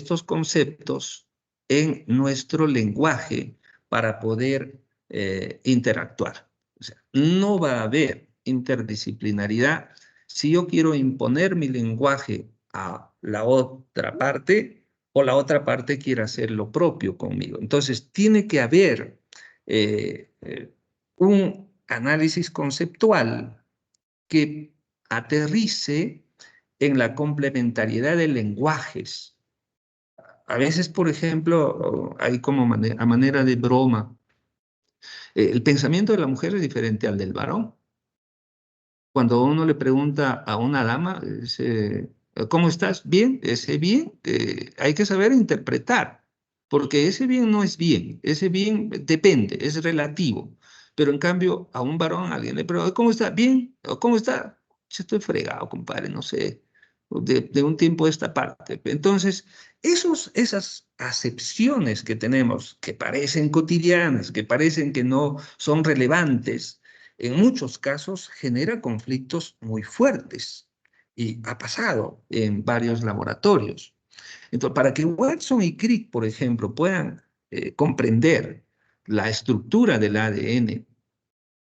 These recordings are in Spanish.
estos conceptos en nuestro lenguaje para poder interactuar. O sea, no va a haber interdisciplinaridad si yo quiero imponer mi lenguaje a la otra parte o la otra parte quiere hacer lo propio conmigo. Entonces, tiene que haber un análisis conceptual que aterrice en la complementariedad de lenguajes. A veces, por ejemplo, hay como a manera de broma, el pensamiento de la mujer es diferente al del varón. Cuando uno le pregunta a una dama, ¿cómo estás? Bien, ese bien hay que saber interpretar, porque ese bien no es bien, ese bien depende, es relativo. Pero en cambio, a un varón, alguien le pregunta, ¿cómo está? Bien, ¿o cómo está? Yo estoy fregado, compadre, no sé, de un tiempo a esta parte. Entonces, esas acepciones que tenemos, que parecen cotidianas, que parecen que no son relevantes, en muchos casos genera conflictos muy fuertes y ha pasado en varios laboratorios. Entonces, para que Watson y Crick, por ejemplo, puedan comprender la estructura del ADN,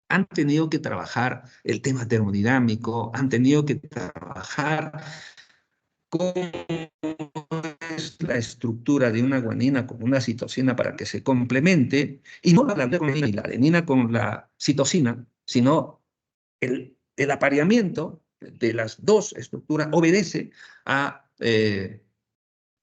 han tenido que trabajar el tema termodinámico, han tenido que trabajar cómo es la estructura de una guanina con una citosina para que se complemente, y no la guanina y la adenina con la citosina, sino el apareamiento de las dos estructuras obedece a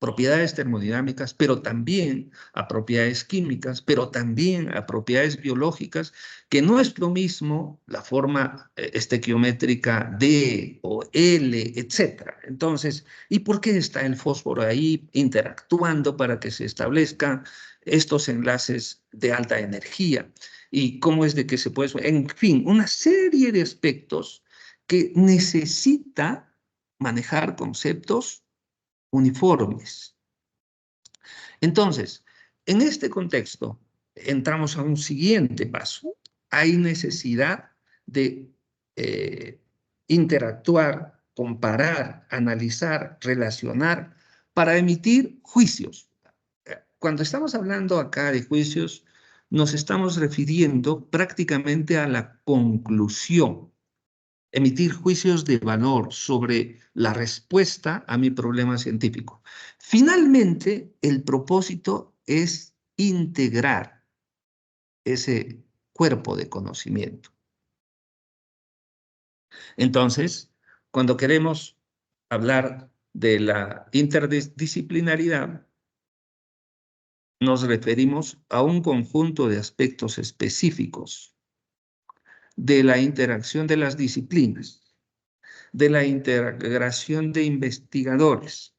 propiedades termodinámicas, pero también a propiedades químicas, pero también a propiedades biológicas, que no es lo mismo la forma estequiométrica D o L, etc. Entonces, ¿y por qué está el fósforo ahí interactuando para que se establezcan estos enlaces de alta energía? ¿Y cómo es de que se puede? En fin, una serie de aspectos que necesita manejar conceptos uniformes. Entonces, en este contexto, entramos a un siguiente paso. Hay necesidad de interactuar, comparar, analizar, relacionar para emitir juicios. Cuando estamos hablando acá de juicios, nos estamos refiriendo prácticamente a la conclusión, emitir juicios de valor sobre la respuesta a mi problema científico. Finalmente, el propósito es integrar ese cuerpo de conocimiento. Entonces, cuando queremos hablar de la interdisciplinaridad, nos referimos a un conjunto de aspectos específicos de la interacción de las disciplinas, de la integración de investigadores,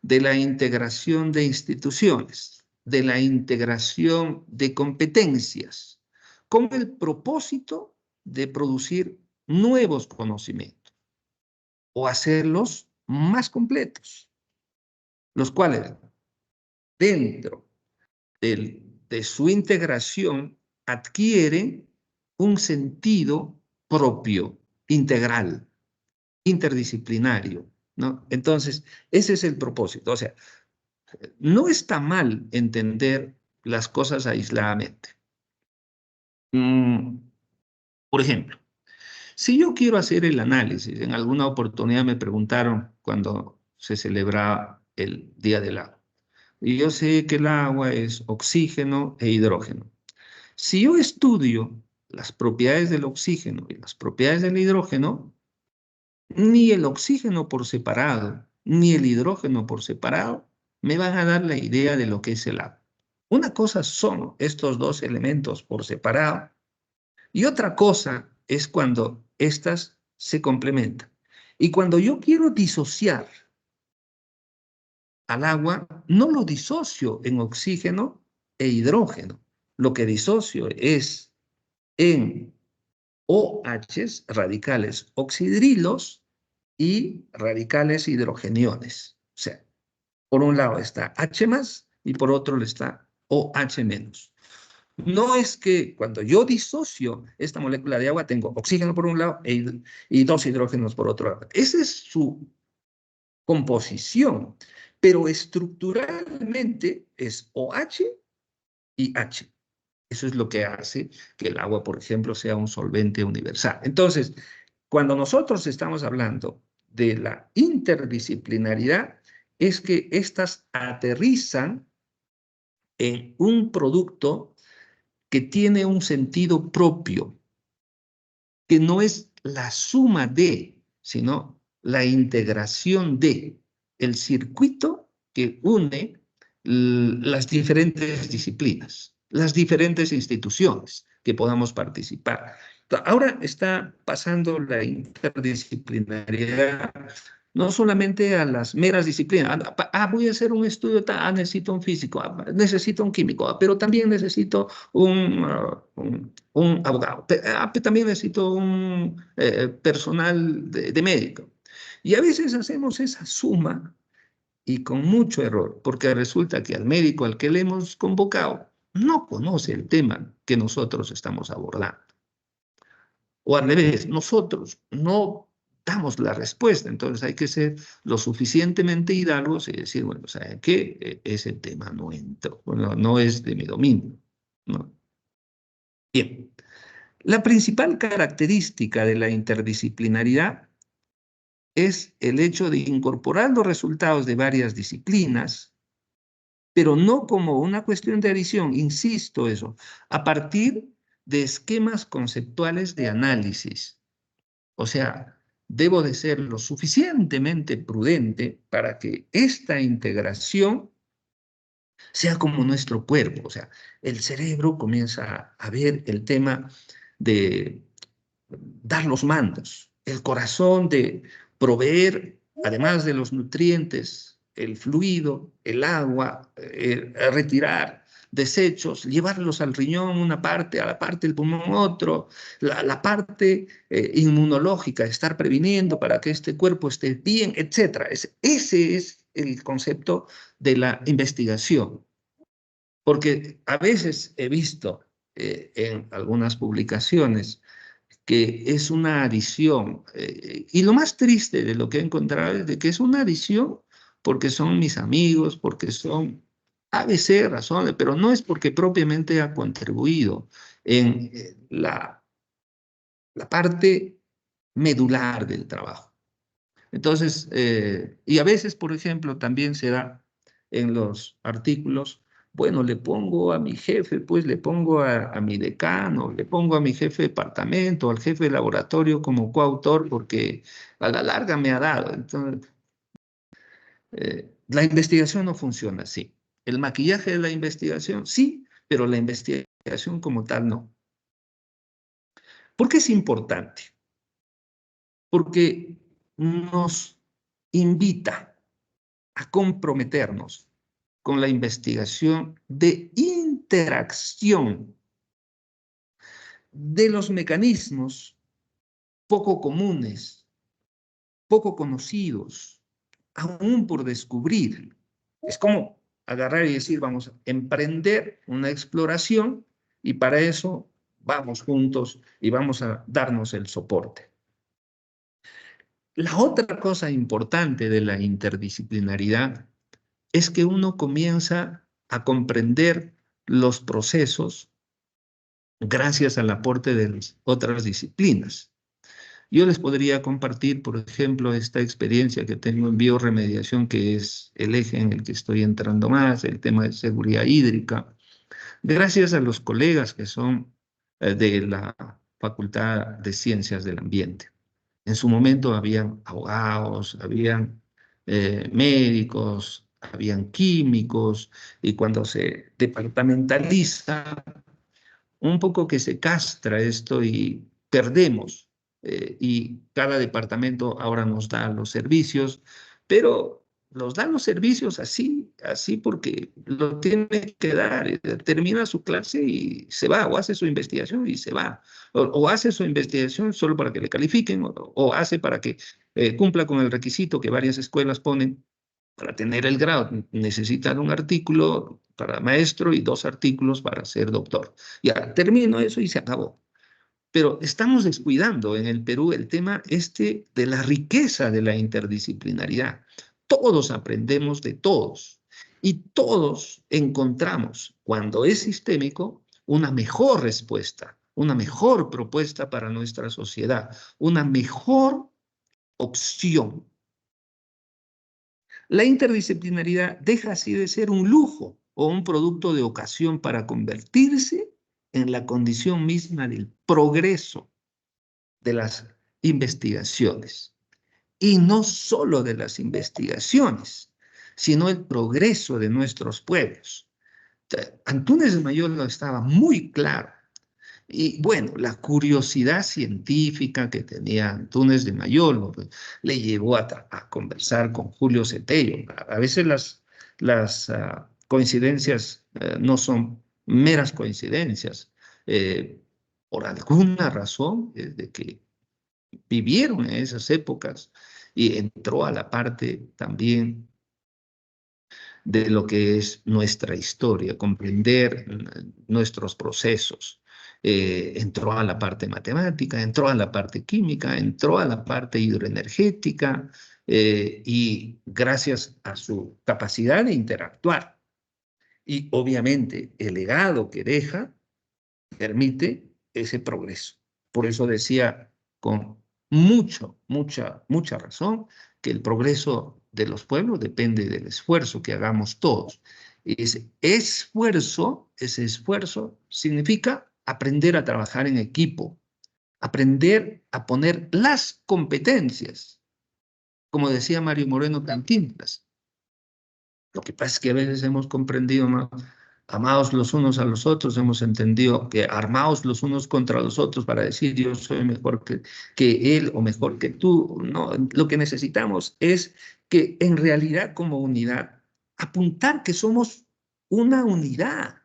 de la integración de instituciones, de la integración de competencias, con el propósito de producir nuevos conocimientos o hacerlos más completos, los cuales dentro de su integración adquieren un sentido propio, integral, interdisciplinario, ¿no? Entonces, ese es el propósito. O sea, no está mal entender las cosas aisladamente. Mm, por ejemplo, si yo quiero hacer el análisis, en alguna oportunidad me preguntaron cuando se celebraba el Día del Agua, y yo sé que el agua es oxígeno e hidrógeno. Si yo estudio las propiedades del oxígeno y las propiedades del hidrógeno, ni el oxígeno por separado, ni el hidrógeno por separado me van a dar la idea de lo que es el agua. Una cosa son estos dos elementos por separado y otra cosa es cuando éstas se complementan. Y cuando yo quiero disociar al agua, no lo disocio en oxígeno e hidrógeno. Lo que disocio es en OHs, radicales oxidrilos, y radicales hidrogeniones. O sea, por un lado está H más y por otro está OH menos. No es que cuando yo disocio esta molécula de agua tengo oxígeno por un lado y dos hidrógenos por otro lado. Ese es su composición, pero estructuralmente es OH y H. Eso es lo que hace que el agua, por ejemplo, sea un solvente universal. Entonces, cuando nosotros estamos hablando de la interdisciplinaridad, es que éstas aterrizan en un producto que tiene un sentido propio, que no es la suma de, sino la integración de el circuito que une las diferentes disciplinas, las diferentes instituciones que podamos participar. Ahora está pasando la interdisciplinariedad no solamente a las meras disciplinas. Voy a hacer un estudio, necesito un físico, necesito un químico, pero también necesito un abogado, pero también necesito un personal de médico. Y a veces hacemos esa suma y con mucho error, porque resulta que al médico al que le hemos convocado no conoce el tema que nosotros estamos abordando. O al revés, nosotros no damos la respuesta, entonces hay que ser lo suficientemente hidalgos y decir, bueno, ¿saben qué? Ese tema no entro, bueno, no es de mi dominio, ¿no? Bien, la principal característica de la interdisciplinaridad es el hecho de incorporar los resultados de varias disciplinas, pero no como una cuestión de adición, insisto eso, a partir de esquemas conceptuales de análisis. O sea, debo de ser lo suficientemente prudente para que esta integración sea como nuestro cuerpo. O sea, el cerebro comienza a ver el tema de dar los mandos, el corazón de proveer, además de los nutrientes, el fluido, el agua, retirar desechos, llevarlos al riñón una parte, a la parte del pulmón otro, la parte inmunológica, estar previniendo para que este cuerpo esté bien, etc. Ese es el concepto de la investigación. Porque a veces he visto en algunas publicaciones que es una adición. Y lo más triste de lo que he encontrado es de que es una adición porque son mis amigos, porque son ABC razones, pero no es porque propiamente ha contribuido en la parte medular del trabajo. Entonces, y a veces, por ejemplo, también se da en los artículos, bueno, le pongo a mi jefe, pues le pongo a mi decano, le pongo a mi jefe de departamento, al jefe de laboratorio como coautor, porque a la larga me ha dado. Entonces, la investigación no funciona así. El maquillaje de la investigación, sí, pero la investigación como tal no. ¿Por qué es importante? Porque nos invita a comprometernos con la investigación de interacción de los mecanismos poco comunes, poco conocidos, aún por descubrir. Es como agarrar y decir, vamos a emprender una exploración y para eso vamos juntos y vamos a darnos el soporte. La otra cosa importante de la interdisciplinaridad es que uno comienza a comprender los procesos gracias al aporte de las otras disciplinas. Yo les podría compartir, por ejemplo, esta experiencia que tengo en bioremediación, que es el eje en el que estoy entrando más, el tema de seguridad hídrica, gracias a los colegas que son de la Facultad de Ciencias del Ambiente. En su momento habían abogados, habían médicos, habían químicos, y cuando se departamentaliza, un poco que se castra esto y perdemos, y cada departamento ahora nos da los servicios, pero nos dan los servicios así, así porque lo tiene que dar. Termina su clase y se va, o hace su investigación y se va, o hace su investigación solo para que le califiquen, o hace para que cumpla con el requisito que varias escuelas ponen para tener el grado. Necesitan un artículo para maestro y 2 artículos para ser doctor. Ya, termino eso y se acabó. Pero estamos descuidando en el Perú el tema este de la riqueza de la interdisciplinaridad. todos aprendemos de todos y todos encontramos, cuando es sistémico, una mejor respuesta, una mejor propuesta para nuestra sociedad, una mejor opción. La interdisciplinaridad deja así de ser un lujo o un producto de ocasión para convertirse en la condición misma del progreso de las investigaciones. Y no solo de las investigaciones, sino el progreso de nuestros pueblos. Antúnez de Mayor lo estaba muy claro. Y bueno, la curiosidad científica que tenía Antúnez de Mayolo le llevó a conversar con Julio Cetello. A veces las coincidencias no son meras coincidencias. Por alguna razón, desde que vivieron en esas épocas y entró a la parte también de lo que es nuestra historia, comprender nuestros procesos. Entró a la parte matemática, entró a la parte química, entró a la parte hidroenergética y gracias a su capacidad de interactuar y obviamente el legado que deja permite ese progreso. Por eso decía con mucha razón que el progreso de los pueblos depende del esfuerzo que hagamos todos. Ese esfuerzo significa aprender a trabajar en equipo, aprender a poner las competencias, como decía Mario Moreno Cantinflas. Lo que pasa es que a veces hemos comprendido más, amados los unos a los otros, hemos entendido que armados los unos contra los otros para decir yo soy mejor que él o mejor que tú. No, lo que necesitamos es que en realidad como unidad, apuntar que somos una unidad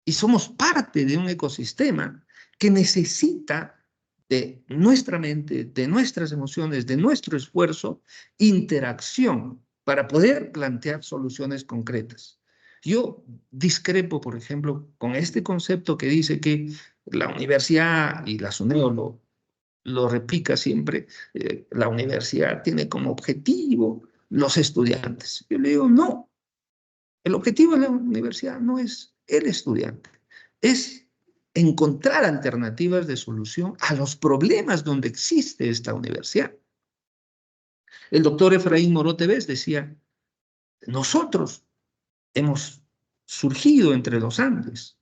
y somos parte de un ecosistema que necesita de nuestra mente, de nuestras emociones, de nuestro esfuerzo, interacción para poder plantear soluciones concretas. Yo discrepo, por ejemplo, con este concepto que dice que la universidad y la SUNEO lo replica siempre, la universidad tiene como objetivo los estudiantes. Yo le digo, no, el objetivo de la universidad no es el estudiante, es encontrar alternativas de solución a los problemas donde existe esta universidad. El doctor Efraín Morote decía, nosotros hemos surgido entre los Andes,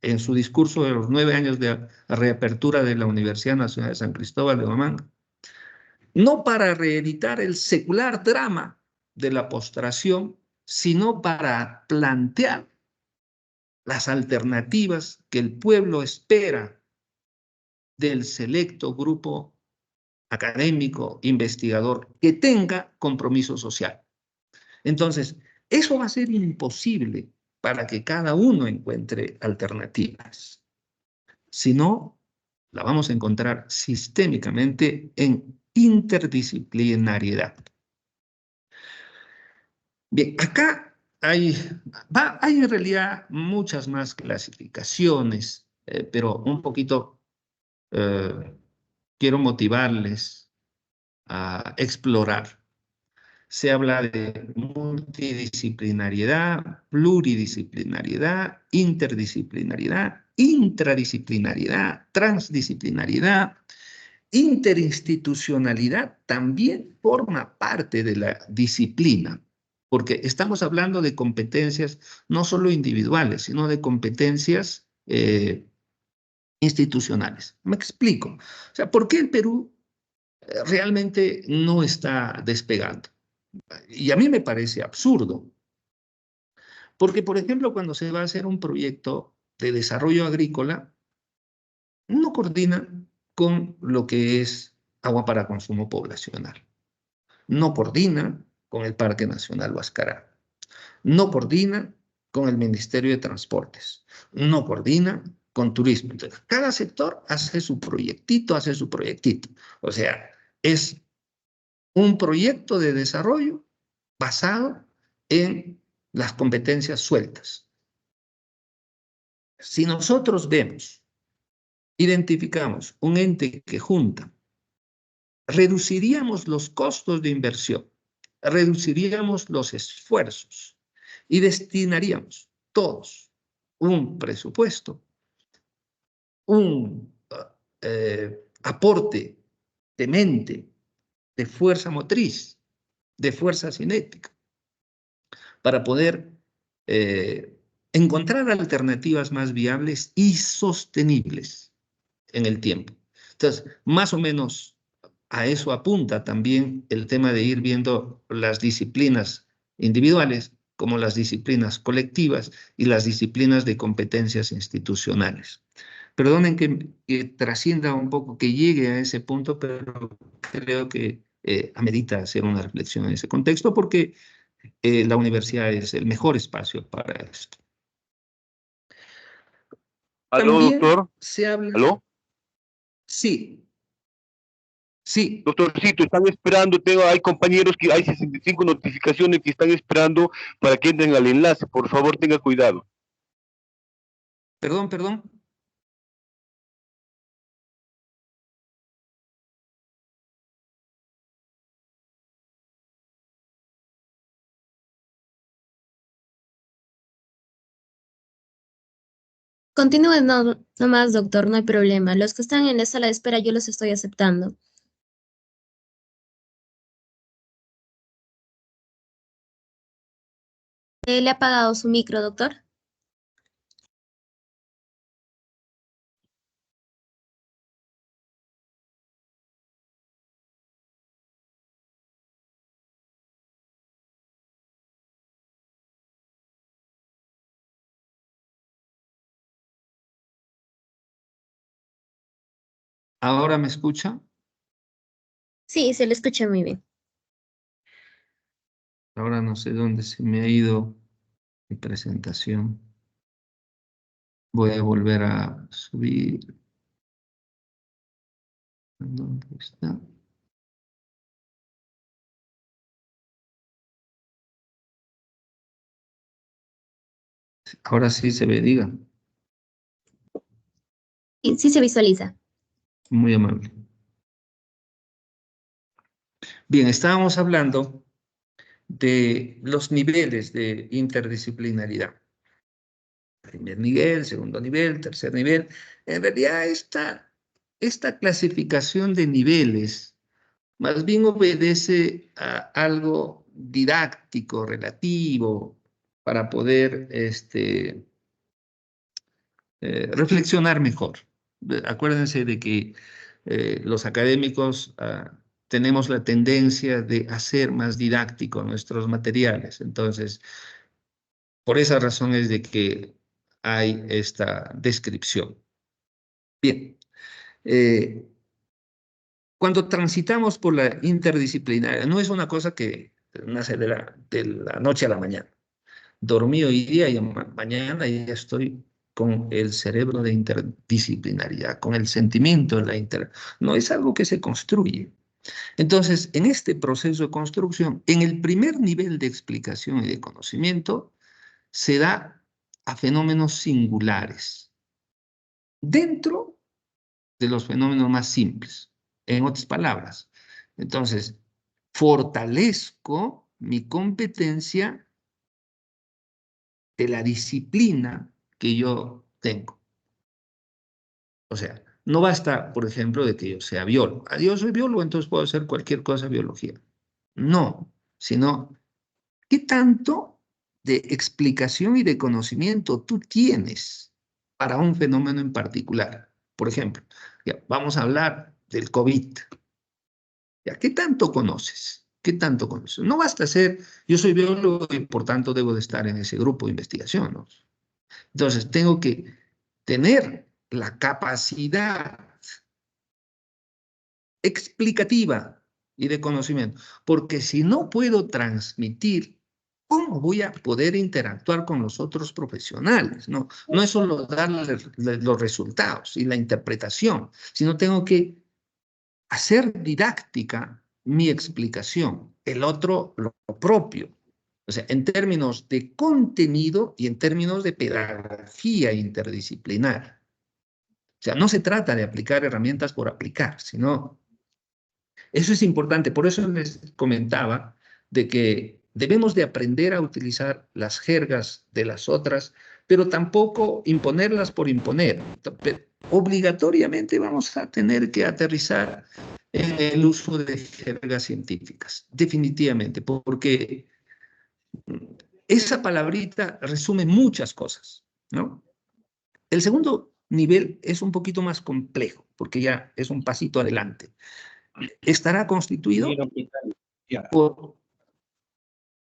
en su discurso de los 9 años de reapertura de la Universidad Nacional de San Cristóbal de Huamanga, no para reeditar el secular drama de la postración, sino para plantear las alternativas que el pueblo espera del selecto grupo académico, investigador, que tenga compromiso social. Entonces, eso va a ser imposible para que cada uno encuentre alternativas. Si no, la vamos a encontrar sistémicamente en interdisciplinariedad. Bien, acá hay en realidad muchas más clasificaciones, pero un poquito quiero motivarles a explorar. Se habla de multidisciplinariedad, pluridisciplinariedad, interdisciplinariedad, intradisciplinariedad, transdisciplinariedad, interinstitucionalidad también forma parte de la disciplina, porque estamos hablando de competencias no solo individuales, sino de competencias institucionales. Me explico. O sea, ¿por qué el Perú realmente no está despegando? Y a mí me parece absurdo, porque, por ejemplo, cuando se va a hacer un proyecto de desarrollo agrícola, no coordina con lo que es agua para consumo poblacional, no coordina con el Parque Nacional Huascarán, no coordina con el Ministerio de Transportes, no coordina con turismo. Entonces, cada sector hace su proyectito, hace su proyectito. O sea, es un proyecto de desarrollo basado en las competencias sueltas. Si nosotros vemos, identificamos un ente que junta, reduciríamos los costos de inversión, reduciríamos los esfuerzos y destinaríamos todos un presupuesto, un aporte de mente, de fuerza motriz, de fuerza cinética, para poder encontrar alternativas más viables y sostenibles en el tiempo. Entonces, más o menos a eso apunta también el tema de ir viendo las disciplinas individuales como las disciplinas colectivas y las disciplinas de competencias institucionales. Perdonen que trascienda un poco, que llegue a ese punto, pero creo que amerita hacer una reflexión en ese contexto porque la universidad es el mejor espacio para esto. ¿Aló, También doctor? se habla, ¿Aló? sí, sí, Doctorcito, están esperando, hay compañeros que hay 65 notificaciones que están esperando para que entren al enlace. Por favor, tenga cuidado. perdón. Continúe, no más, doctor, no hay problema. Los que están en la sala de espera yo los estoy aceptando. ¿Le ha apagado su micro, doctor? ¿Ahora me escucha? Sí, se le escucha muy bien. Ahora no sé dónde se me ha ido mi presentación. Voy a volver a subir. ¿Dónde está? Ahora sí se ve, diga. Sí, sí se visualiza. Muy amable. Bien, estábamos hablando de los niveles de interdisciplinaridad. Primer nivel, segundo nivel, tercer nivel. En realidad, esta clasificación de niveles más bien obedece a algo didáctico, relativo, para poder reflexionar mejor. Acuérdense de que los académicos tenemos la tendencia de hacer más didáctico nuestros materiales. Entonces, por esa razón es de que hay esta descripción. Bien, eh, cuando transitamos por la interdisciplinaria, no es una cosa que nace de la noche a la mañana. Dormí hoy día y mañana ya estoy con el cerebro de interdisciplinaridad, con el sentimiento de la No es algo que se construye. Entonces, en este proceso de construcción, en el primer nivel de explicación y de conocimiento, se da a fenómenos singulares dentro de los fenómenos más simples. En otras palabras, entonces, fortalezco mi competencia de la disciplina que yo tengo. O sea, no basta, por ejemplo, de que yo sea biólogo. Ah, yo soy biólogo, entonces puedo hacer cualquier cosa de biología. No, sino, ¿qué tanto de explicación y de conocimiento tú tienes para un fenómeno en particular? Por ejemplo, ya, vamos a hablar del COVID. ¿Ya? ¿Qué tanto conoces? ¿Qué tanto conoces? No basta ser, yo soy biólogo y por tanto debo de estar en ese grupo de investigación, ¿no? Entonces, tengo que tener la capacidad explicativa y de conocimiento, porque si no puedo transmitir, ¿cómo voy a poder interactuar con los otros profesionales? No, no es solo darles los resultados y la interpretación, sino tengo que hacer didáctica mi explicación, el otro lo propio. O sea, en términos de contenido y en términos de pedagogía interdisciplinar. O sea, no se trata de aplicar herramientas por aplicar, sino eso es importante. Por eso les comentaba de que debemos de aprender a utilizar las jergas de las otras, pero tampoco imponerlas por imponer. Obligatoriamente vamos a tener que aterrizar en el uso de jergas científicas, definitivamente, porque esa palabrita resume muchas cosas, ¿no? El segundo nivel es un poquito más complejo, porque ya es un pasito adelante. Estará constituido por...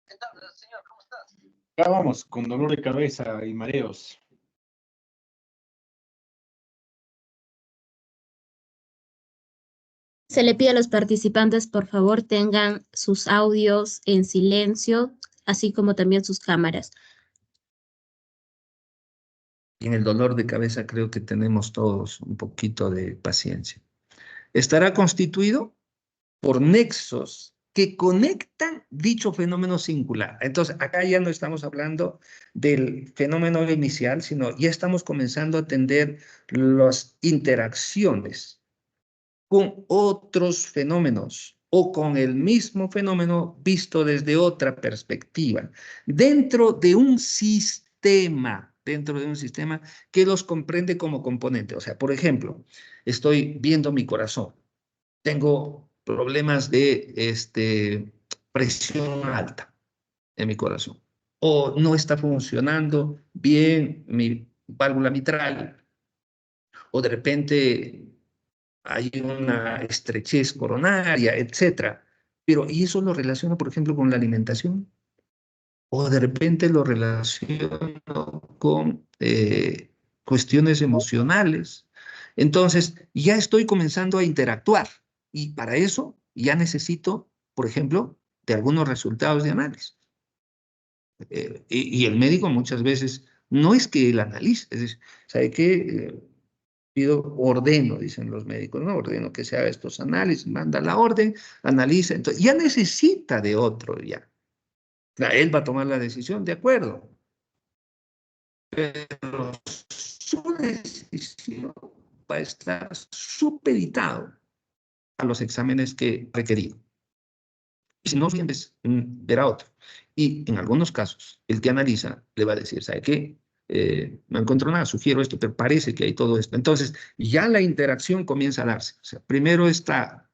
¿Qué tal, señor? ¿Cómo estás? Acá vamos, con dolor de cabeza y mareos. Se le pide a los participantes, por favor, tengan sus audios en silencio, así como también sus cámaras. En el dolor de cabeza creo que tenemos todos un poquito de paciencia. Estará constituido por nexos que conectan dicho fenómeno singular. Entonces, acá ya no estamos hablando del fenómeno inicial, sino ya estamos comenzando a atender las interacciones con otros fenómenos o con el mismo fenómeno visto desde otra perspectiva, dentro de un sistema que los comprende como componente. O sea, por ejemplo, estoy viendo mi corazón, tengo problemas de presión alta en mi corazón, o no está funcionando bien mi válvula mitral, o de repente hay una estrechez coronaria, etcétera. Pero, ¿y eso lo relaciono, por ejemplo, con la alimentación? O de repente lo relaciono con cuestiones emocionales. Entonces, ya estoy comenzando a interactuar y para eso ya necesito, por ejemplo, de algunos resultados de análisis. Y el médico muchas veces no es que él analice, es decir, ¿sabe qué? Ordeno, dicen los médicos, no, ordeno que se haga estos análisis, manda la orden, analiza, entonces ya necesita de otro ya. Él va a tomar la decisión, de acuerdo, pero su decisión va a estar supeditado a los exámenes que ha requerido. Y si no, bien verá otro. Y en algunos casos, el que analiza le va a decir, ¿sabe qué? No encuentro nada, sugiero esto, pero parece que hay todo esto. Entonces, ya la interacción comienza a darse. O sea, primero está,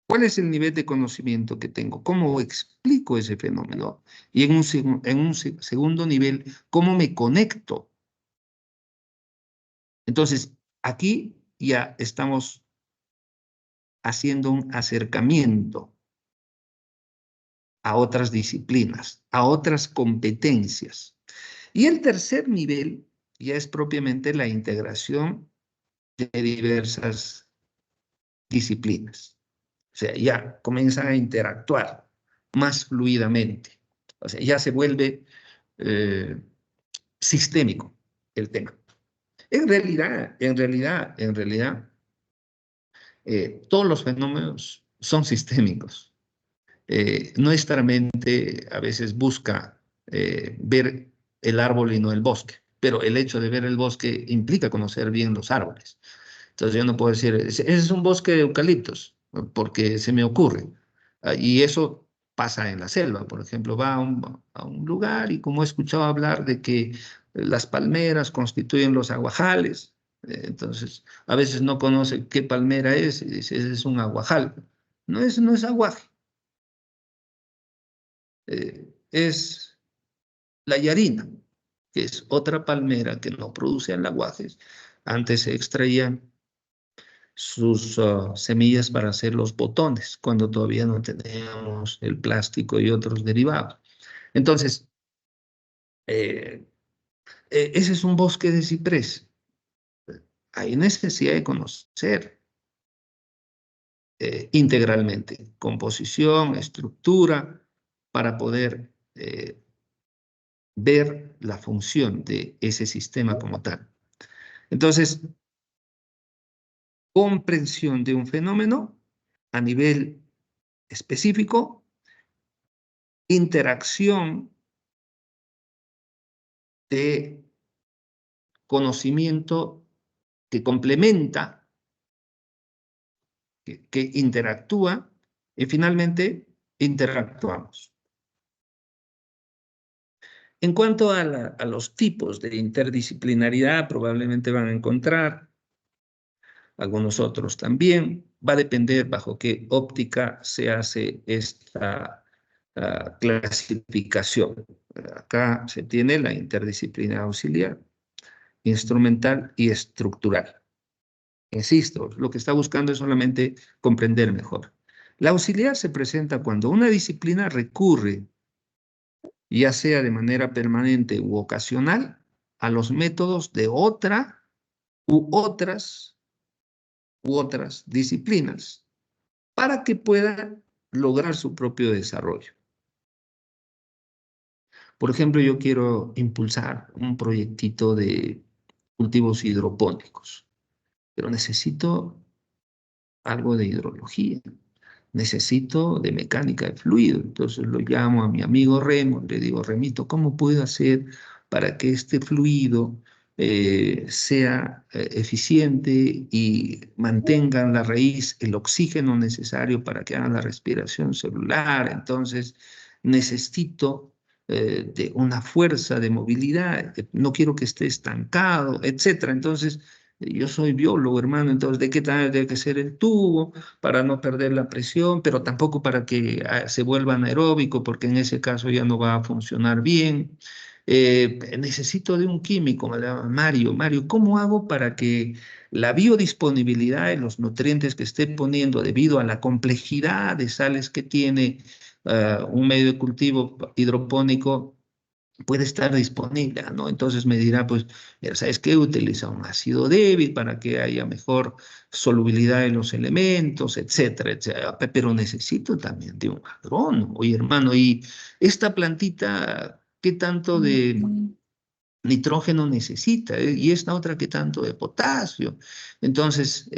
¿cuál es el nivel de conocimiento que tengo? ¿Cómo explico ese fenómeno? Y en un segundo nivel, ¿cómo me conecto? Entonces, aquí ya estamos haciendo un acercamiento a otras disciplinas, a otras competencias. Y el tercer nivel ya es propiamente la integración de diversas disciplinas. O sea, ya comienzan a interactuar más fluidamente. O sea, ya se vuelve sistémico el tema. En realidad, todos los fenómenos son sistémicos. Nuestra mente a veces busca ver el árbol y no el bosque, pero el hecho de ver el bosque implica conocer bien los árboles. Entonces yo no puedo decir, ese es un bosque de eucaliptos, porque se me ocurre. Y eso pasa en la selva, por ejemplo, va a un lugar y como he escuchado hablar de que las palmeras constituyen los aguajales, entonces a veces no conoce qué palmera es y dice, ese es un aguajal. No es aguaje, es la yarina, que es otra palmera que no produce aguajes. Antes se extraían sus semillas para hacer los botones, cuando todavía no teníamos el plástico y otros derivados. Entonces, eh, ese es un bosque de ciprés. Hay necesidad de conocer integralmente composición, estructura, para poder ver la función de ese sistema como tal. Entonces, comprensión de un fenómeno a nivel específico, interacción de conocimiento que complementa, que interactúa Y finalmente, interactuamos. En cuanto a los tipos de interdisciplinaridad, probablemente van a encontrar algunos otros también. Va a depender bajo qué óptica se hace esta clasificación. Acá se tiene la interdisciplina auxiliar, instrumental y estructural. Insisto, lo que está buscando es solamente comprender mejor. La auxiliar se presenta cuando una disciplina recurre, ya sea de manera permanente u ocasional, a los métodos de otra u otras disciplinas para que pueda lograr su propio desarrollo. Por ejemplo, yo quiero impulsar un proyectito de cultivos hidropónicos, pero necesito algo de hidrología, necesito de mecánica de fluido. Entonces lo llamo a mi amigo Remo, le digo, Remito, ¿cómo puedo hacer para que este fluido sea eficiente y mantenga en la raíz el oxígeno necesario para que haga la respiración celular? Entonces necesito de una fuerza de movilidad, no quiero que esté estancado, etcétera. Entonces, yo soy biólogo, hermano, entonces, ¿de qué tamaño debe ser el tubo para no perder la presión, pero tampoco para que se vuelva anaeróbico, porque en ese caso ya no va a funcionar bien? Necesito de un químico, me llama Mario. Mario, ¿cómo hago para que la biodisponibilidad de los nutrientes que esté poniendo debido a la complejidad de sales que tiene un medio de cultivo hidropónico puede estar disponible, ¿no? Entonces me dirá, pues, mira, ¿sabes qué? Utiliza un ácido débil para que haya mejor solubilidad en los elementos, etcétera, etcétera. Pero necesito también de un agrónomo. Oye, hermano, ¿y esta plantita qué tanto de nitrógeno necesita? ¿Y esta otra qué tanto de potasio? Entonces,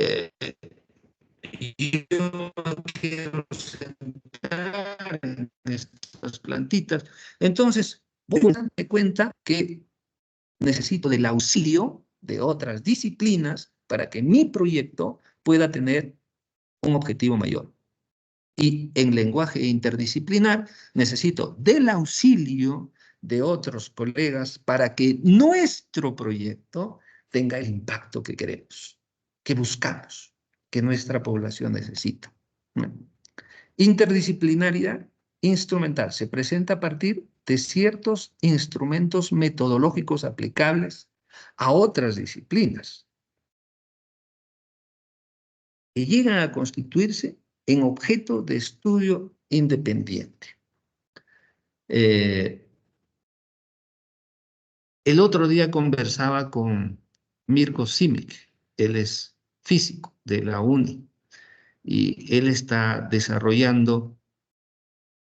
yo quiero centrar en estas plantitas. Entonces, voy a darme cuenta que necesito del auxilio de otras disciplinas para que mi proyecto pueda tener un objetivo mayor. Y en lenguaje interdisciplinar necesito del auxilio de otros colegas para que nuestro proyecto tenga el impacto que queremos, que buscamos, que nuestra población necesita. Interdisciplinaridad instrumental se presenta a partir de ciertos instrumentos metodológicos aplicables a otras disciplinas que llegan a constituirse en objeto de estudio independiente. El otro día conversaba con Mirko Simic, él es físico de la UNI y él está desarrollando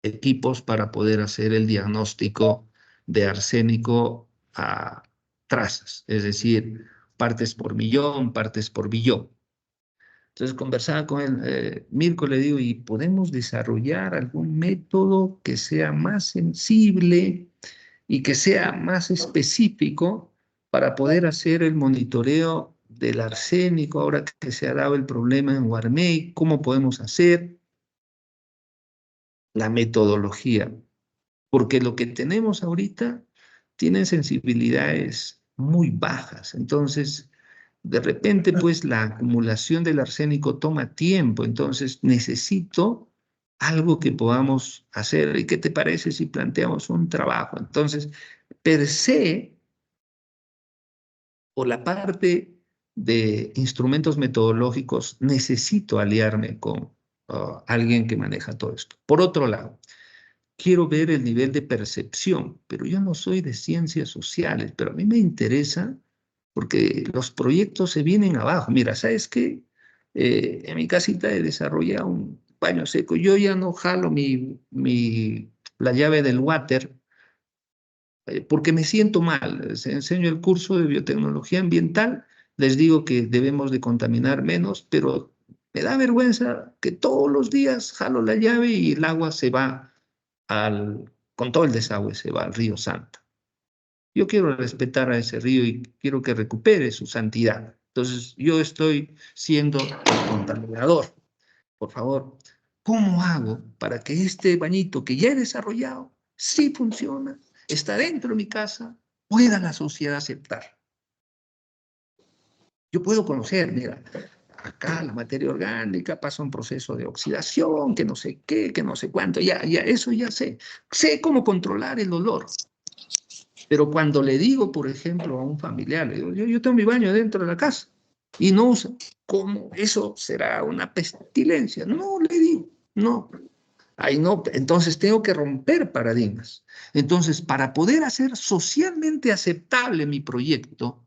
equipos para poder hacer el diagnóstico de arsénico a trazas, es decir, partes por millón, partes por billón. Entonces conversaba con él, Mirko, le digo, ¿y podemos desarrollar algún método que sea más sensible y que sea más específico para poder hacer el monitoreo del arsénico ahora que se ha dado el problema en Guarmey? ¿Cómo podemos hacer la metodología? Porque lo que tenemos ahorita tiene sensibilidades muy bajas. Entonces, de repente, pues la acumulación del arsénico toma tiempo. Entonces, necesito algo que podamos hacer. ¿Y qué te parece si planteamos un trabajo? Entonces, per se, por la parte de instrumentos metodológicos, necesito aliarme con alguien que maneja todo esto. Por otro lado, quiero ver el nivel de percepción, pero yo no soy de ciencias sociales, pero a mí me interesa porque los proyectos se vienen abajo. Mira, ¿sabes qué? En mi casita he desarrollado un baño seco. Yo ya no jalo la llave del water porque me siento mal. Les enseño el curso de biotecnología ambiental, les digo que debemos de contaminar menos, pero me da vergüenza que todos los días jalo la llave y el agua se va con todo el desagüe se va al río Santa. Yo quiero respetar a ese río y quiero que recupere su santidad. Entonces, yo estoy siendo el contaminador. Por favor, ¿cómo hago para que este bañito que ya he desarrollado, sí funciona, está dentro de mi casa, pueda la sociedad aceptar? Yo puedo conocer, mira, acá la materia orgánica pasa un proceso de oxidación, que no sé qué, que no sé cuánto, eso ya sé. Sé cómo controlar el olor. Pero cuando le digo, por ejemplo, a un familiar, le digo, yo tengo mi baño dentro de la casa y no uso, ¿cómo? ¿Eso será una pestilencia? No, le digo, no. Ahí no, entonces tengo que romper paradigmas. Entonces, para poder hacer socialmente aceptable mi proyecto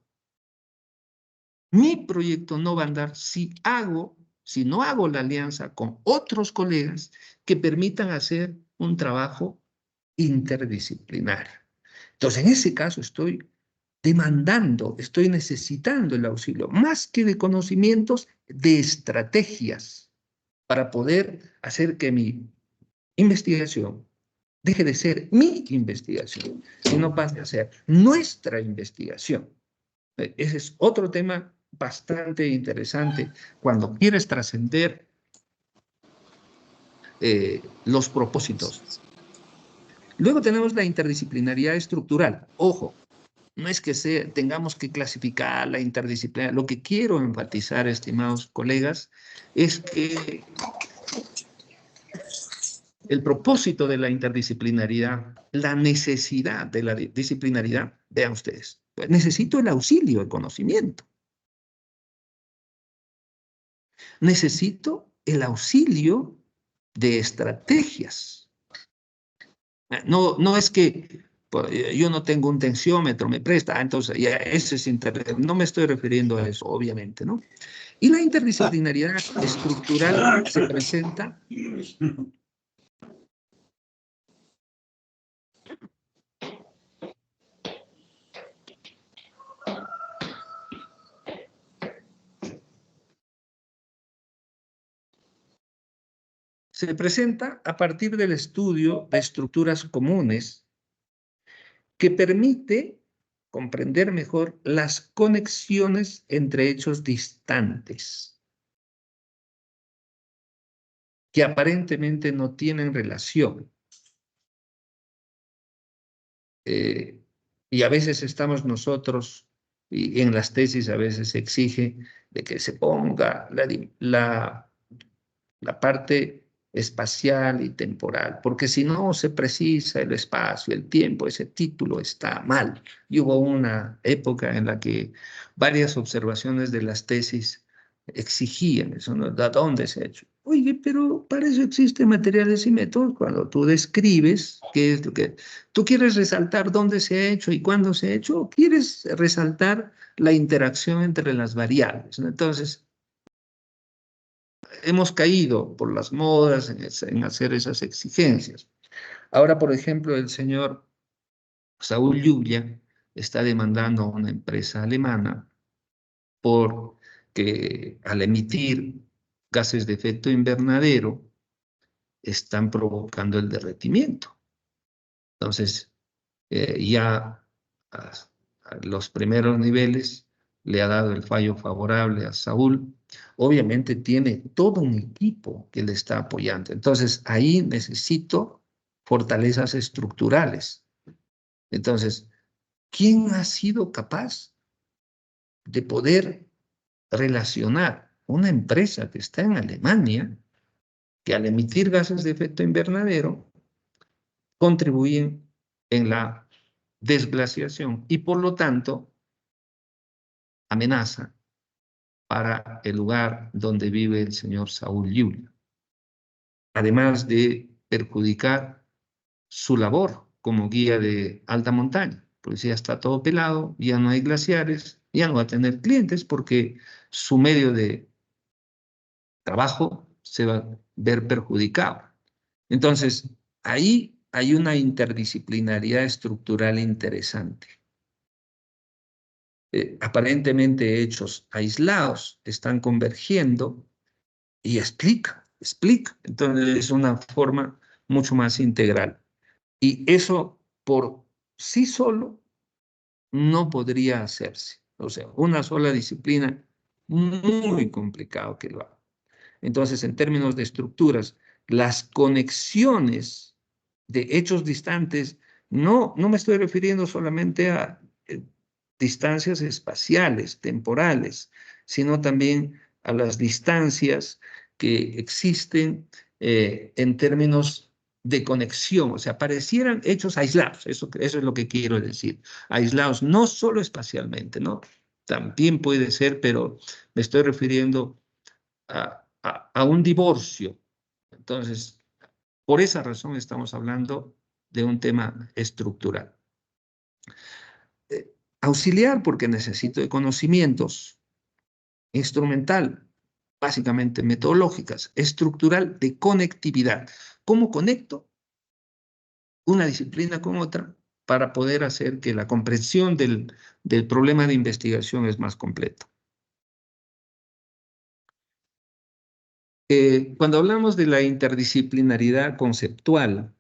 no va a andar si no hago la alianza con otros colegas que permitan hacer un trabajo interdisciplinario. Entonces, en ese caso estoy demandando, estoy necesitando el auxilio, más que de conocimientos, de estrategias para poder hacer que mi investigación deje de ser mi investigación, sino pase a ser nuestra investigación. Ese es otro tema bastante interesante cuando quieres trascender los propósitos. Luego tenemos la interdisciplinaridad estructural. Ojo, no es que tengamos que clasificar la interdisciplinaridad. Lo que quiero enfatizar, estimados colegas, es que el propósito de la interdisciplinaridad, la necesidad de la disciplinaridad, vean ustedes, necesito el auxilio, el conocimiento. Necesito el auxilio de estrategias. No es que yo no tengo un tensiómetro, me presta, entonces ya ese es no me estoy refiriendo a eso, obviamente, ¿no? Y la interdisciplinaridad estructural se presenta a partir del estudio de estructuras comunes que permite comprender mejor las conexiones entre hechos distantes, que aparentemente no tienen relación. Y a veces estamos nosotros, y en las tesis a veces se exige de que se ponga la parte espacial y temporal, porque si no se precisa el espacio, el tiempo, ese título está mal. Y hubo una época en la que varias observaciones de las tesis exigían eso, ¿no? ¿De dónde se ha hecho? Oye, pero para eso existen materiales y métodos. Cuando tú describes qué es lo que... ¿Tú quieres resaltar dónde se ha hecho y cuándo se ha hecho? ¿O quieres resaltar la interacción entre las variables, ¿no? Entonces, hemos caído por las modas en hacer esas exigencias. Ahora, por ejemplo, el señor Saúl Lluvia está demandando a una empresa alemana porque al emitir gases de efecto invernadero están provocando el derretimiento. Entonces, ya a los primeros niveles le ha dado el fallo favorable a Saúl. Obviamente tiene todo un equipo que le está apoyando. Entonces, ahí necesito fortalezas estructurales. Entonces, ¿quién ha sido capaz de poder relacionar una empresa que está en Alemania, que al emitir gases de efecto invernadero contribuyen en la desglaciación y por lo tanto amenaza para el lugar donde vive el señor Saúl Lluvia, además de perjudicar su labor como guía de alta montaña, porque si ya está todo pelado, ya no hay glaciares, ya no va a tener clientes porque su medio de trabajo se va a ver perjudicado. Entonces, ahí hay una interdisciplinaridad estructural interesante. Aparentemente hechos aislados están convergiendo y explica. Entonces es una forma mucho más integral. Y eso por sí solo no podría hacerse. O sea, una sola disciplina, muy complicado que lo haga. Entonces, en términos de estructuras, las conexiones de hechos distantes, no me estoy refiriendo solamente a distancias espaciales, temporales, sino también a las distancias que existen en términos de conexión, o sea, parecieran hechos aislados, eso es lo que quiero decir, aislados no solo espacialmente, ¿no? También puede ser, pero me estoy refiriendo a un divorcio. Entonces, por esa razón estamos hablando de un tema estructural. Auxiliar porque necesito de conocimientos, instrumental, básicamente metodológicas, estructural de conectividad. ¿Cómo conecto una disciplina con otra para poder hacer que la comprensión del problema de investigación es más completa? Cuando hablamos de la interdisciplinaridad conceptual,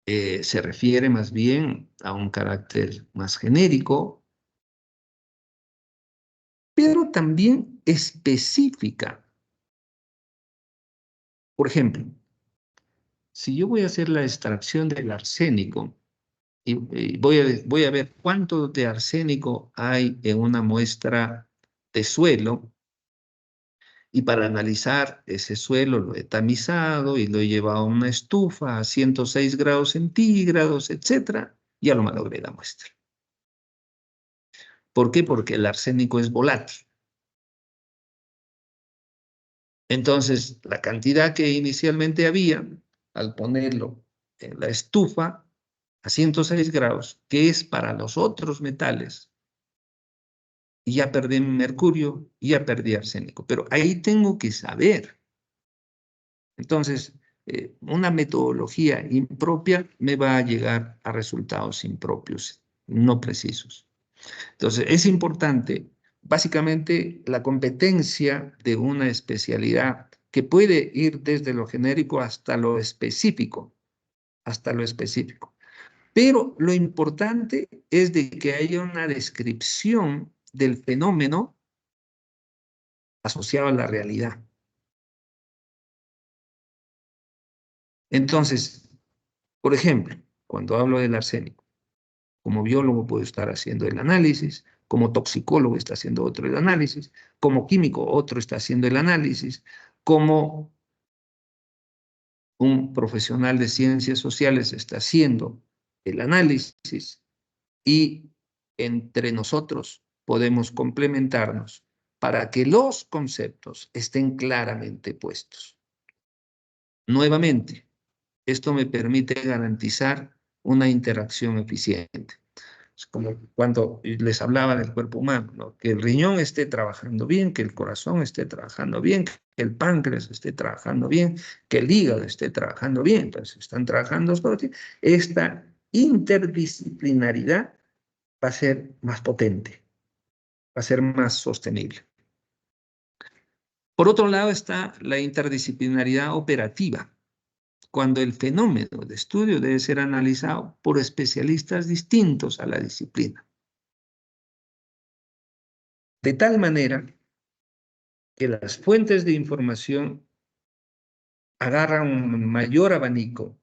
se refiere más bien a un carácter más genérico, pero también específica. Por ejemplo, si yo voy a hacer la extracción del arsénico y voy a ver cuánto de arsénico hay en una muestra de suelo, y para analizar ese suelo lo he tamizado y lo he llevado a una estufa a 106 grados centígrados, etcétera, ya lo malogré la muestra. ¿Por qué? Porque el arsénico es volátil. Entonces, la cantidad que inicialmente había, al ponerlo en la estufa a 106 grados, que es para los otros metales, y ya perdí mercurio, y ya perdí arsénico. Pero ahí tengo que saber. Entonces, una metodología impropia me va a llegar a resultados impropios, no precisos. Entonces, es importante, básicamente, la competencia de una especialidad que puede ir desde lo genérico hasta lo específico, Pero lo importante es de que haya una descripción del fenómeno asociado a la realidad. Entonces, por ejemplo, cuando hablo del arsénico, como biólogo puedo estar haciendo el análisis, como toxicólogo está haciendo otro el análisis, como químico otro está haciendo el análisis, como un profesional de ciencias sociales está haciendo el análisis y entre nosotros podemos complementarnos para que los conceptos estén claramente puestos. Nuevamente, esto me permite garantizar una interacción eficiente. Es como cuando les hablaba del cuerpo humano, ¿no? Que el riñón esté trabajando bien, que el corazón esté trabajando bien, que el páncreas esté trabajando bien, que el hígado esté trabajando bien. Entonces, están trabajando esta interdisciplinaridad va a ser más potente, va a ser más sostenible. Por otro lado está la interdisciplinaridad operativa, cuando el fenómeno de estudio debe ser analizado por especialistas distintos a la disciplina. De tal manera que las fuentes de información agarran un mayor abanico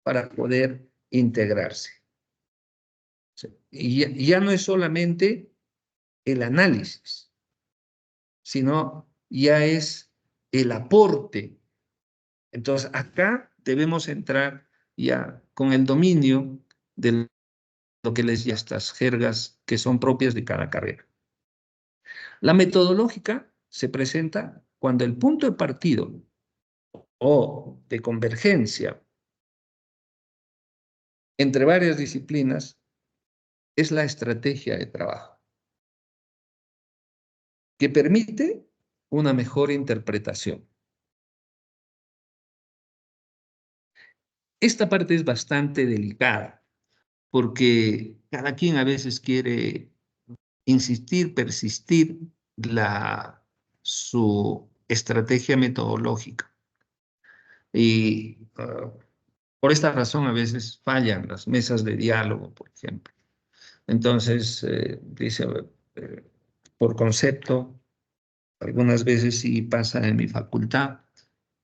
para poder integrarse. Y ya no es solamente el análisis, sino ya es el aporte. Entonces, acá debemos entrar ya con el dominio de lo que les llamo estas jergas que son propias de cada carrera. La metodológica se presenta cuando el punto de partido o de convergencia entre varias disciplinas es la estrategia de trabajo, que permite una mejor interpretación. Esta parte es bastante delicada, porque cada quien a veces quiere insistir, persistir su estrategia metodológica. Y por esta razón a veces fallan las mesas de diálogo, por ejemplo. Entonces, dice, por concepto, algunas veces sí pasa en mi facultad,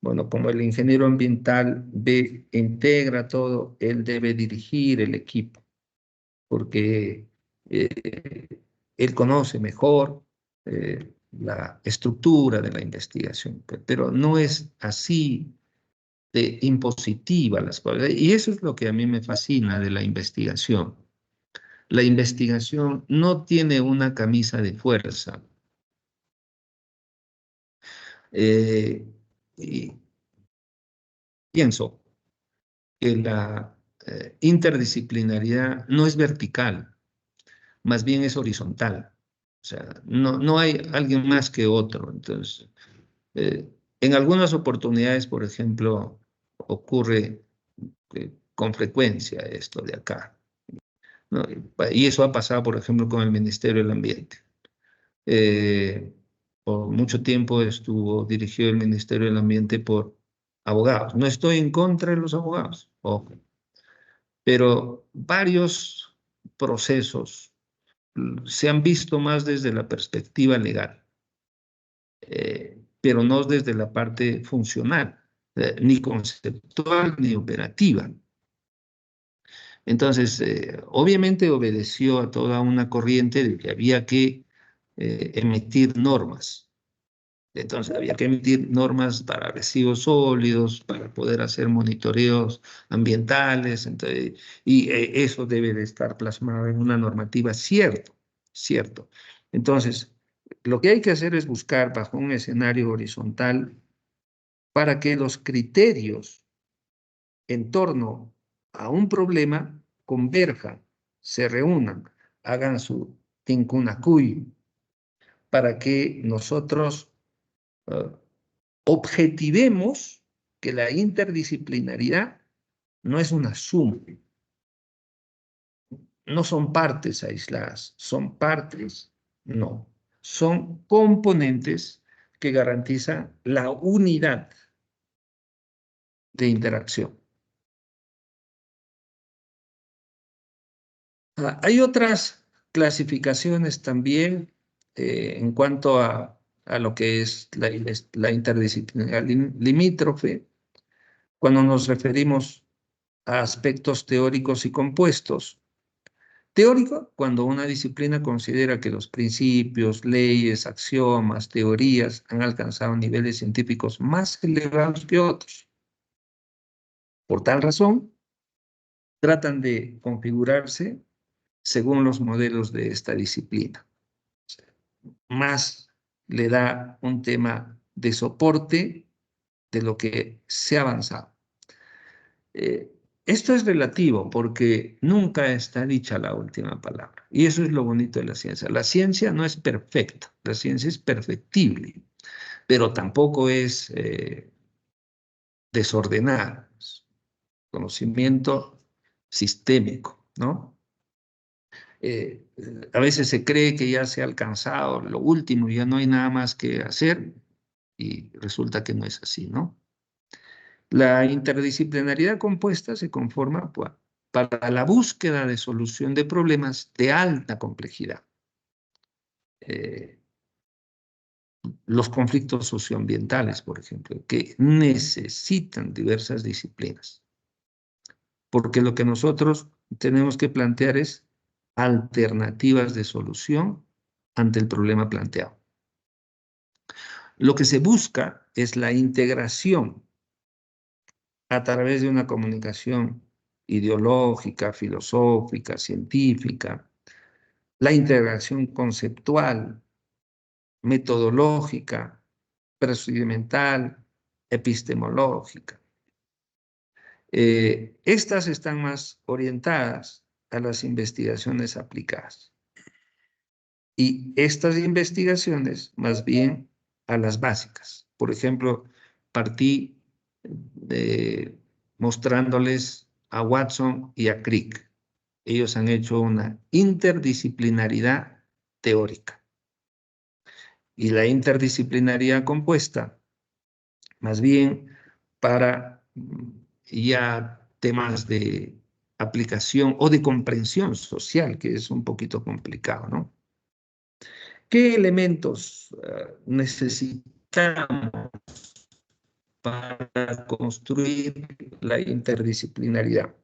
Bueno, como el ingeniero ambiental ve, integra todo, él debe dirigir el equipo, porque él conoce mejor la estructura de la investigación, pero no es así de impositiva las cosas. Y eso es lo que a mí me fascina de la investigación. La investigación no tiene una camisa de fuerza. Y pienso que la interdisciplinaridad no es vertical, más bien es horizontal. O sea, no hay alguien más que otro. Entonces, en algunas oportunidades, por ejemplo, ocurre con frecuencia esto de acá, ¿no? Y eso ha pasado, por ejemplo, con el Ministerio del Ambiente. Por mucho tiempo estuvo dirigido el Ministerio del Ambiente por abogados. No estoy en contra de los abogados, ojo, pero varios procesos se han visto más desde la perspectiva legal, pero no desde la parte funcional, ni conceptual ni operativa. Entonces, obviamente obedeció a toda una corriente de que había que emitir normas. Entonces, había que emitir normas para residuos sólidos, para poder hacer monitoreos ambientales, entonces, y eso debe de estar plasmado en una normativa, cierto, cierto. Entonces, lo que hay que hacer es buscar bajo un escenario horizontal para que los criterios en torno a un problema converjan, se reúnan, hagan su tincunacuy, para que nosotros objetivemos que la interdisciplinaridad no es una suma, no son partes aisladas, son partes, no, son componentes que garantizan la unidad de interacción. Hay otras clasificaciones también en cuanto a lo que es la interdisciplinaridad limítrofe, cuando nos referimos a aspectos teóricos y compuestos. Teórico, cuando una disciplina considera que los principios, leyes, axiomas, teorías han alcanzado niveles científicos más elevados que otros. Por tal razón, tratan de configurarse según los modelos de esta disciplina. Más le da un tema de soporte de lo que se ha avanzado. Esto es relativo porque nunca está dicha la última palabra. Y eso es lo bonito de la ciencia. La ciencia no es perfecta, la ciencia es perfectible, pero tampoco es desordenada. Es conocimiento sistémico, ¿no? A veces se cree que ya se ha alcanzado lo último, ya no hay nada más que hacer y resulta que no es así, ¿no? La interdisciplinariedad compuesta se conforma para la búsqueda de solución de problemas de alta complejidad. Los conflictos socioambientales, por ejemplo, que necesitan diversas disciplinas. Porque lo que nosotros tenemos que plantear es alternativas de solución ante el problema planteado. Lo que se busca es la integración a través de una comunicación ideológica, filosófica, científica, la integración conceptual, metodológica, procedimental, epistemológica. Estas están más orientadas a las investigaciones aplicadas. Y estas investigaciones, más bien, a las básicas. Por ejemplo, partí mostrándoles a Watson y a Crick. Ellos han hecho una interdisciplinaridad teórica. Y la interdisciplinaridad compuesta, más bien para ya temas de aplicación o de comprensión social, que es un poquito complicado, ¿no? ¿Qué elementos necesitamos para construir la interdisciplinaridad.